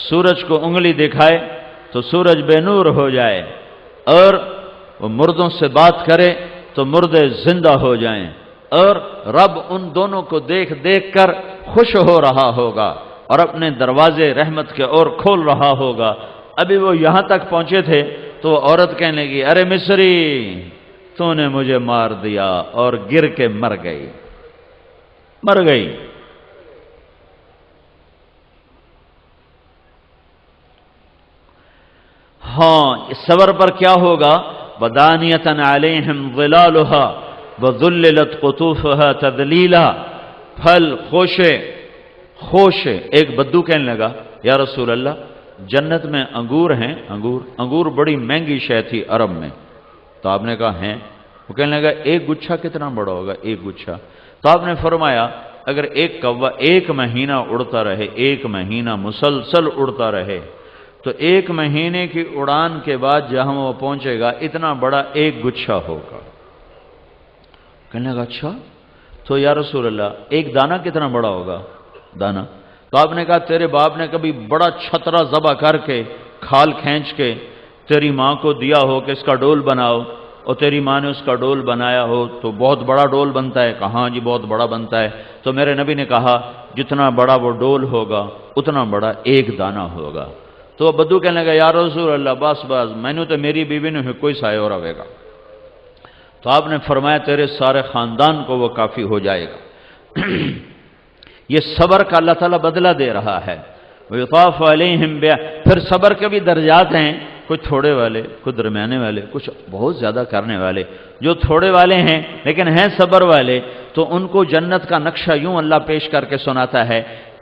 سورج کو انگلی دکھائے تو سورج بے نور ہو جائے، اور وہ مردوں سے بات کرے تو مردے زندہ ہو جائیں، اور رب ان دونوں کو دیکھ دیکھ کر خوش ہو رہا ہوگا اور اپنے دروازے رحمت کے اور کھول رہا ہوگا۔ ابھی وہ یہاں تک پہنچے تھے تو وہ عورت کہنے لگی ارے مصری تو نے مجھے مار دیا، اور گر کے مر گئی۔ ہاں، اس صبر پر کیا ہوگا؟ وَدَانِيَةً عَلَيْهِمْ ظِلَالُهَا وَذُلِّلَتْ قُطُوفُهَا تَذْلِيلًا، پھل خوش ہے۔ ایک بدو کہنے لگا یا رسول اللہ جنت میں انگور ہیں، انگور بڑی مہنگی شے تھی عرب میں، تو آپ نے کہا ہیں؟ وہ کہنے لگا ایک گچھا کتنا بڑا ہوگا؟ ایک گچھا؟ تو آپ نے فرمایا اگر ایک کوا ایک مہینہ اڑتا رہے، ایک مہینہ مسلسل اڑتا رہے، تو ایک مہینے کی اڑان کے بعد جہاں وہ پہنچے گا اتنا بڑا ایک گچھا ہوگا۔ کہنے لگا اچھا، تو یا رسول اللہ ایک دانہ کتنا بڑا ہوگا؟ دانہ؟ تو آپ نے کہا تیرے باپ نے کبھی بڑا چھترا ذبح کر کے کھال کھینچ کے تیری ماں کو دیا ہو کہ اس کا ڈول بناؤ، اور تیری ماں نے اس کا ڈول بنایا ہو تو بہت بڑا ڈول بنتا ہے؟ کہاں جی بہت بڑا بنتا ہے۔ تو میرے نبی نے کہا جتنا بڑا وہ ڈول ہوگا اتنا بڑا ایک دانہ ہوگا۔ تو بدو کہنے لگا یا رسول اللہ بس میں نے تو میری بیوی نے کوئی سائے اور آئے گا۔ تو آپ نے فرمایا تیرے سارے خاندان کو وہ کافی ہو جائے گا۔ یہ صبر کا اللہ تعالیٰ بدلہ دے رہا ہے۔ وَيُطَافُ عَلَيْهِمْ پھر صبر کے بھی درجات ہیں، کچھ تھوڑے والے، کچھ درمیانے والے، کچھ بہت زیادہ کرنے والے۔ جو تھوڑے والے ہیں لیکن ہیں صبر والے، تو ان کو جنت کا نقشہ یوں اللہ پیش کر کے سناتا ہے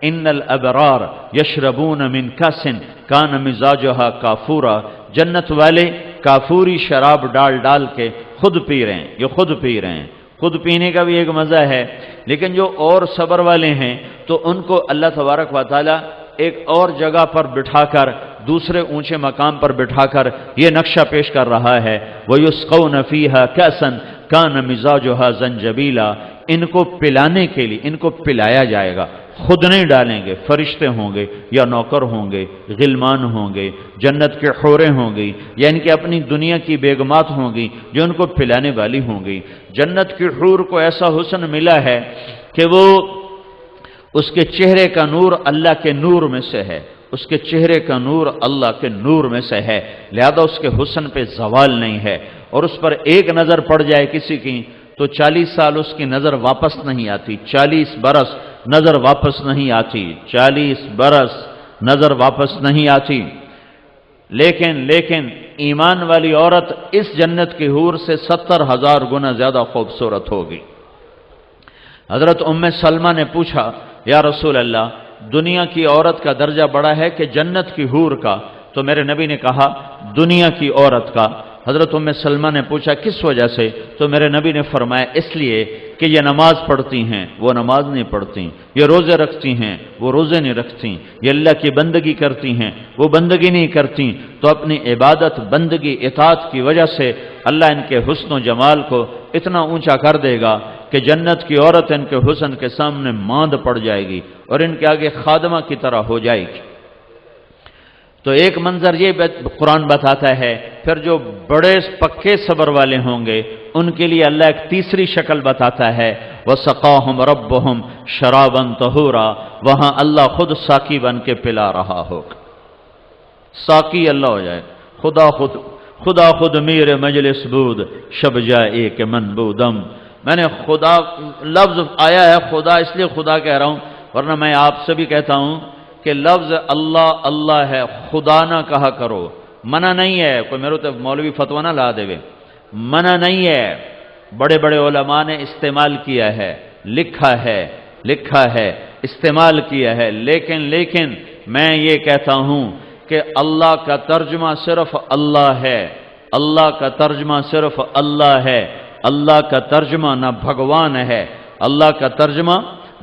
ان الابرار یشربون من کاس کان مزاجها کافورا، جنت والے کافوری شراب ڈال کے خود پی رہے ہیں، یہ خود پی رہے ہیں۔ خود پینے کا بھی ایک مزہ ہے، لیکن جو اور صبر والے ہیں تو ان کو اللہ تبارک و تعالی ایک اور جگہ پر بٹھا کر، دوسرے اونچے مقام پر بٹھا کر یہ نقشہ پیش کر رہا ہے وَيُسْقَوْنَ فِيهَا كَأْسًا كَانَ مِزَاجُهَا زَنْجَبِيلًا، ان کو پلانے کے لیے ان کو پلایا جائے گا خود نہیں ڈالیں گے، فرشتے ہوں گے یا نوکر ہوں گے، غلمان ہوں گے، جنت کے حوریں ہوں گی، یا ان کے اپنی دنیا کی بیگمات ہوں گی جو ان کو پلانے والی ہوں گی۔ جنت کی حور کو ایسا حسن ملا ہے کہ وہ اس کے چہرے کا نور اللہ کے نور میں سے ہے، اس کے چہرے کا نور اللہ کے نور میں سے ہے، لہذا اس کے حسن پہ زوال نہیں ہے، اور اس پر ایک نظر پڑ جائے کسی کی تو 40 سال اس کی نظر واپس نہیں آتی، 40 برس نظر واپس نہیں آتی، 40 برس نظر واپس نہیں آتی۔ لیکن ایمان والی عورت اس جنت کی حور سے 70,000 گنا زیادہ خوبصورت ہوگی۔ حضرت ام سلمہ نے پوچھا، یا رسول اللہ، دنیا کی عورت کا درجہ بڑا ہے کہ جنت کی حور کا؟ تو میرے نبی نے کہا دنیا کی عورت کا۔ حضرت ام سلمہ نے پوچھا کس وجہ سے؟ تو میرے نبی نے فرمایا اس لیے کہ یہ نماز پڑھتی ہیں، وہ نماز نہیں پڑھتی، یہ روزے رکھتی ہیں، وہ روزے نہیں رکھتی، یہ اللہ کی بندگی کرتی ہیں، وہ بندگی نہیں کرتی، تو اپنی عبادت، بندگی، اطاعت کی وجہ سے اللہ ان کے حسن و جمال کو اتنا اونچا کر دے گا کہ جنت کی عورت ان کے حسن کے سامنے ماند پڑ جائے گی اور ان کے آگے خادمہ کی طرح ہو جائے گی۔ تو ایک منظر یہ قرآن بتاتا ہے، پھر جو بڑے پکے صبر والے ہوں گے ان کے لیے اللہ ایک تیسری شکل بتاتا ہے، وَسَقَاهُمْ رَبُّهُمْ شَرَابًا طَهُورًا، وہاں اللہ خود ساقی بن کے پلا رہا ہوگا، ساقی اللہ ہو جائے، خدا خود میر مجلس بود، شب جائے کہ من بودم۔ میں نے خدا لفظ آیا ہے، خدا اس لیے خدا کہہ رہا ہوں، ورنہ میں آپ سے بھی کہتا ہوں کہ لفظ اللہ اللہ ہے، خدا نہ کہا کرو، منع نہیں ہے، کوئی میرے تو مولوی فتویٰ نہ لا دے، منع نہیں ہے، بڑے بڑے علماء نے استعمال کیا ہے، لکھا ہے، استعمال کیا ہے، لیکن میں یہ کہتا ہوں کہ اللہ کا ترجمہ صرف اللہ ہے، اللہ کا ترجمہ صرف اللہ ہے، اللہ کا ترجمہ نہ بھگوان ہے، اللہ کا ترجمہ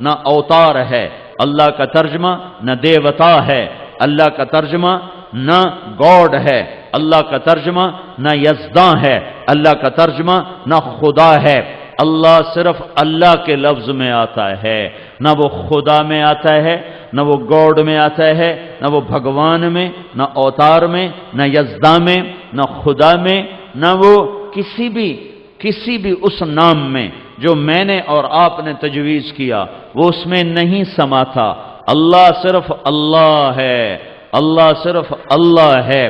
نہ اوتار ہے، اللہ کا ترجمہ نہ دیوتا ہے، اللہ کا ترجمہ نہ گاڈ ہے، اللہ کا ترجمہ نہ یزداں ہے، اللہ کا ترجمہ نہ خدا ہے۔ اللہ صرف اللہ کے لفظ میں آتا ہے، نہ وہ خدا میں آتا ہے، نہ وہ گاڈ میں آتا ہے، نہ وہ بھگوان میں، نہ اوتار میں، نہ یزداں میں، نہ خدا میں، نہ وہ کسی بھی اس نام میں جو میں نے اور آپ نے تجویز کیا وہ اس میں نہیں سما تھا۔ اللہ صرف اللہ ہے، اللہ صرف اللہ ہے۔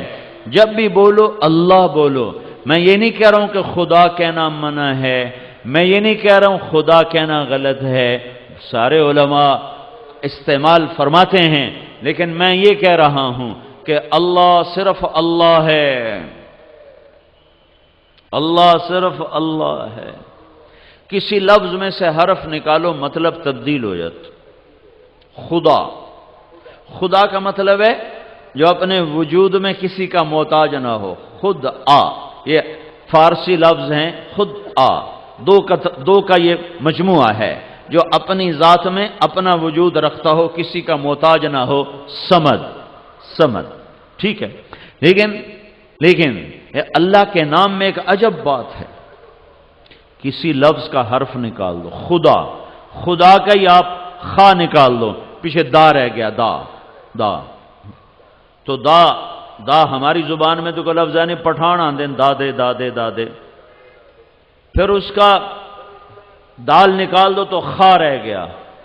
جب بھی بولو اللہ بولو، میں یہ نہیں کہہ رہا ہوں کہ خدا کہنا منع ہے، میں یہ نہیں کہہ رہا ہوں خدا کہنا غلط ہے، سارے علماء استعمال فرماتے ہیں، لیکن میں یہ کہہ رہا ہوں کہ اللہ صرف اللہ ہے، اللہ صرف اللہ ہے۔ کسی لفظ میں سے حرف نکالو مطلب تبدیل ہو جاتا۔ خدا کا مطلب ہے جو اپنے وجود میں کسی کا محتاج نہ ہو، خود آ، یہ فارسی لفظ ہیں، خود آ، دو کا یہ مجموعہ ہے، جو اپنی ذات میں اپنا وجود رکھتا ہو، کسی کا محتاج نہ ہو، سمد، ٹھیک ہے۔ لیکن اللہ کے نام میں ایک عجب بات ہے، کسی لفظ کا حرف نکال دو، خدا کا ہی آپ خا نکال دو، پیچھے دا رہ گیا، دا تو دا ہماری زبان میں تو کوئی لفظ ہے نہیں، پٹھان آندے دادے، پھر اس کا دال نکال دو تو خا رہ گیا،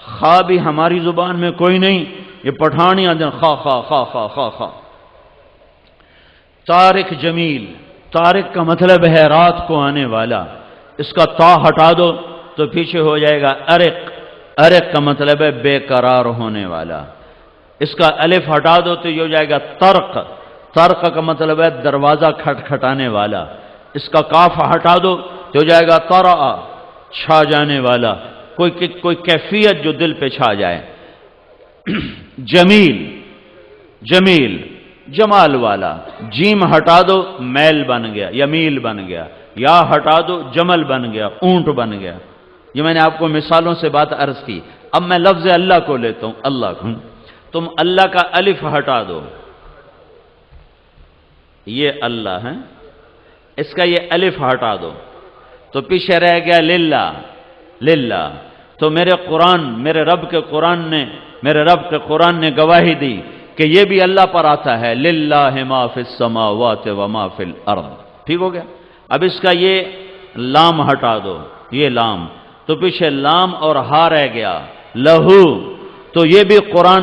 خا بھی ہماری زبان میں کوئی نہیں، یہ پٹھان ہی آندے خا۔ طارق جمیل، طارق کا مطلب ہے رات کو آنے والا، اس کا تا ہٹا دو تو پیچھے ہو جائے گا ارق کا مطلب ہے بے قرار ہونے والا، اس کا الف ہٹا دو تو یہ ہو جائے گا طرق کا مطلب ہے دروازہ کھٹکھٹانے والا، اس کا کاف ہٹا دو تو ہو جائے گا طرع، چھا جانے والا، کوئی کیفیت جو دل پہ چھا جائے۔ جمیل جمال والا، جیم ہٹا دو میل بن گیا، یمیل بن گیا، یا ہٹا دو جمل بن گیا، اونٹ بن گیا۔ یہ میں نے آپ کو مثالوں سے بات عرض کی۔ اب میں لفظ اللہ کو لیتا ہوں، اللہ کو، تم اللہ کا الف ہٹا دو، یہ اللہ ہے، اس کا یہ الف ہٹا دو تو پیچھے رہ گیا للہ۔ تو میرے رب کے قرآن نے میرے رب کے قرآن نے گواہی دی کہ یہ بھی اللہ پر آتا ہے، للہ ما فی السماوات و ما فی الارض۔ ٹھیک ہو گیا؟ اب اس کا یہ لام ہٹا دو، یہ لام، تو پیچھے لام اور ہا رہ گیا، لہو، تو یہ بھی قرآن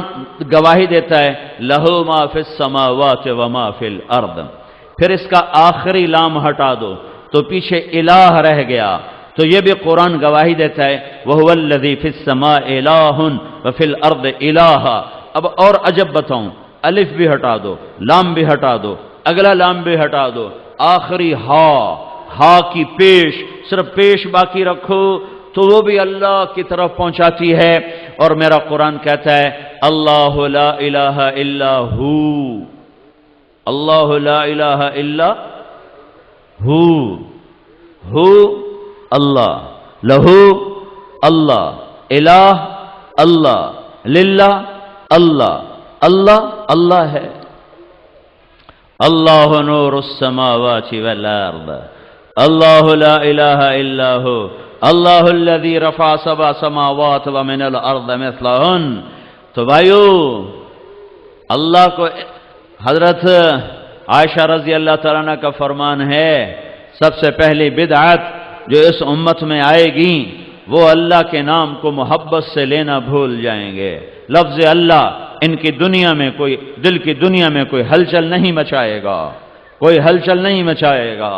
گواہی دیتا ہے لہو ما فی السماوات و ما فی الارض۔ پھر اس کا آخری لام ہٹا دو تو پیچھے الہ رہ گیا، تو یہ بھی قرآن گواہی دیتا ہے وَهُوَ الَّذِي فِي السَّمَاءِ إِلَٰهٌ وَفِي الْأَرْضِ إِلَٰهٌ۔ اب اور عجب بتاؤں، الف بھی ہٹا دو، لام بھی ہٹا دو، اگلا لام بھی ہٹا دو، آخری ہا کی پیش، صرف پیش باقی رکھو تو وہ بھی اللہ کی طرف پہنچاتی ہے۔ اور میرا قرآن کہتا ہے اللہ لا الہ الا ہو، اللہ لا الہ الا ہو اللہ، لہو اللہ، الہ اللہ، للہ اللہ، اللہ اللہ ہے۔ اللہ نور السماوات والارض، اللہ لا الہ الا ہو، اللہ الذی رفع سبع سماوات ومن الارض مثلہن۔ تو بھائیو، اللہ کو، حضرت عائشہ رضی اللہ تعالیٰ عنہ کا فرمان ہے سب سے پہلی بدعت جو اس امت میں آئے گی وہ اللہ کے نام کو محبت سے لینا بھول جائیں گے۔ لفظ اللہ ان کی دنیا میں کوئی، دل کی دنیا میں کوئی ہلچل نہیں مچائے گا، کوئی ہلچل نہیں مچائے گا۔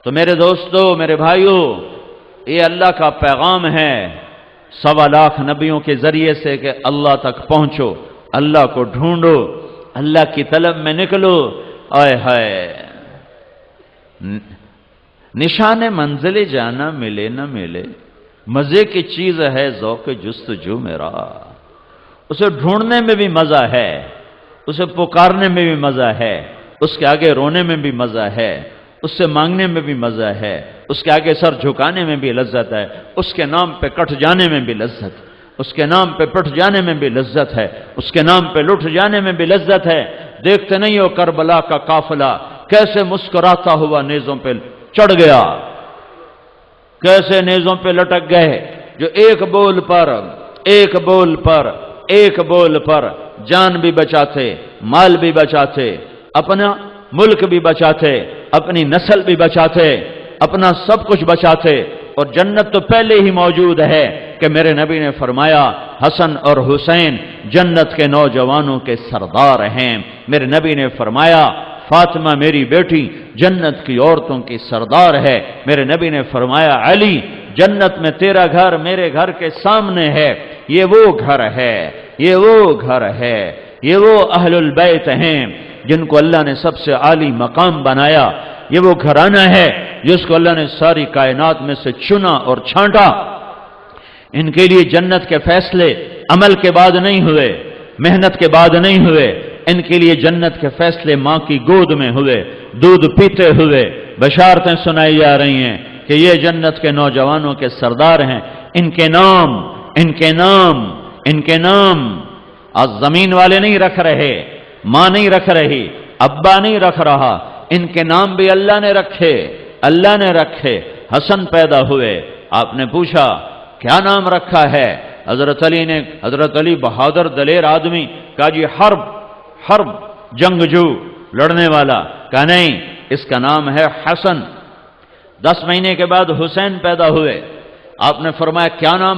تو میرے دوستو، میرے بھائیو، یہ اللہ کا پیغام ہے 1.25 لاکھ نبیوں کے ذریعے سے کہ اللہ تک پہنچو، اللہ کو ڈھونڈو، اللہ کی طلب میں نکلو۔ آئے ہائے، نشان منزل جانا ملے نہ ملے، مزے کی چیز ہے ذوق جستجو میرا۔ اسے ڈھونڈنے میں بھی مزہ ہے، اسے پکارنے میں بھی مزہ ہے، اس کے آگے رونے میں بھی مزہ ہے، اس سے مانگنے میں بھی مزہ ہے، اس کے آگے سر جھکانے میں بھی لذت ہے، اس کے نام پہ کٹ جانے میں بھی لذت، اس کے نام پہ پٹ جانے میں بھی لذت ہے، اس کے نام پہ لٹ جانے میں بھی لذت ہے۔ دیکھتے نہیں ہو کربلا کا قافلہ کیسے مسکراتا ہوا نیزوں پہ چڑھ گیا، کیسے نیزوں پہ لٹک گئے، جو ایک بول پر جان بھی بچاتے، مال بھی بچاتے، اپنا ملک بھی بچاتے، اپنی نسل بھی بچاتے، اپنا سب کچھ بچاتے۔ اور جنت تو پہلے ہی موجود ہے کہ میرے نبی نے فرمایا حسن اور حسین جنت کے نوجوانوں کے سردار ہیں۔ میرے نبی نے فرمایا فاطمہ میری بیٹی جنت کی عورتوں کی سردار ہے۔ میرے نبی نے فرمایا علی جنت میں تیرا گھر میرے گھر کے سامنے ہے، یہ وہ گھر ہے، یہ وہ گھر ہے، یہ وہ اہل البیت ہیں جن کو اللہ نے سب سے عالی مقام بنایا، یہ وہ گھرانہ ہے جس کو اللہ نے ساری کائنات میں سے چنا اور چھانٹا۔ ان کے لیے جنت کے فیصلے عمل کے بعد نہیں ہوئے، محنت کے بعد نہیں ہوئے، ان کے لیے جنت کے فیصلے ماں کی گود میں ہوئے، دودھ پیتے ہوئے بشارتیں سنائی جا رہی ہیں کہ یہ جنت کے نوجوانوں کے سردار ہیں۔ ان کے نام آج زمین والے نہیں رکھ رہے، ماں نہیں رکھ رہی، ابا نہیں رکھ رہا، ان کے نام بھی اللہ نے رکھے، اللہ نے رکھے۔ حسن پیدا ہوئے، آپ نے پوچھا کیا نام رکھا ہے؟ حضرت علی بہادر دلیر آدمی، کہا جی حرب، جنگجو، لڑنے والا۔ کہا نہیں، اس کا نام ہے حسن۔ 10 مہینے کے بعد حسین پیدا ہوئے، آپ نے فرمایا کیا نام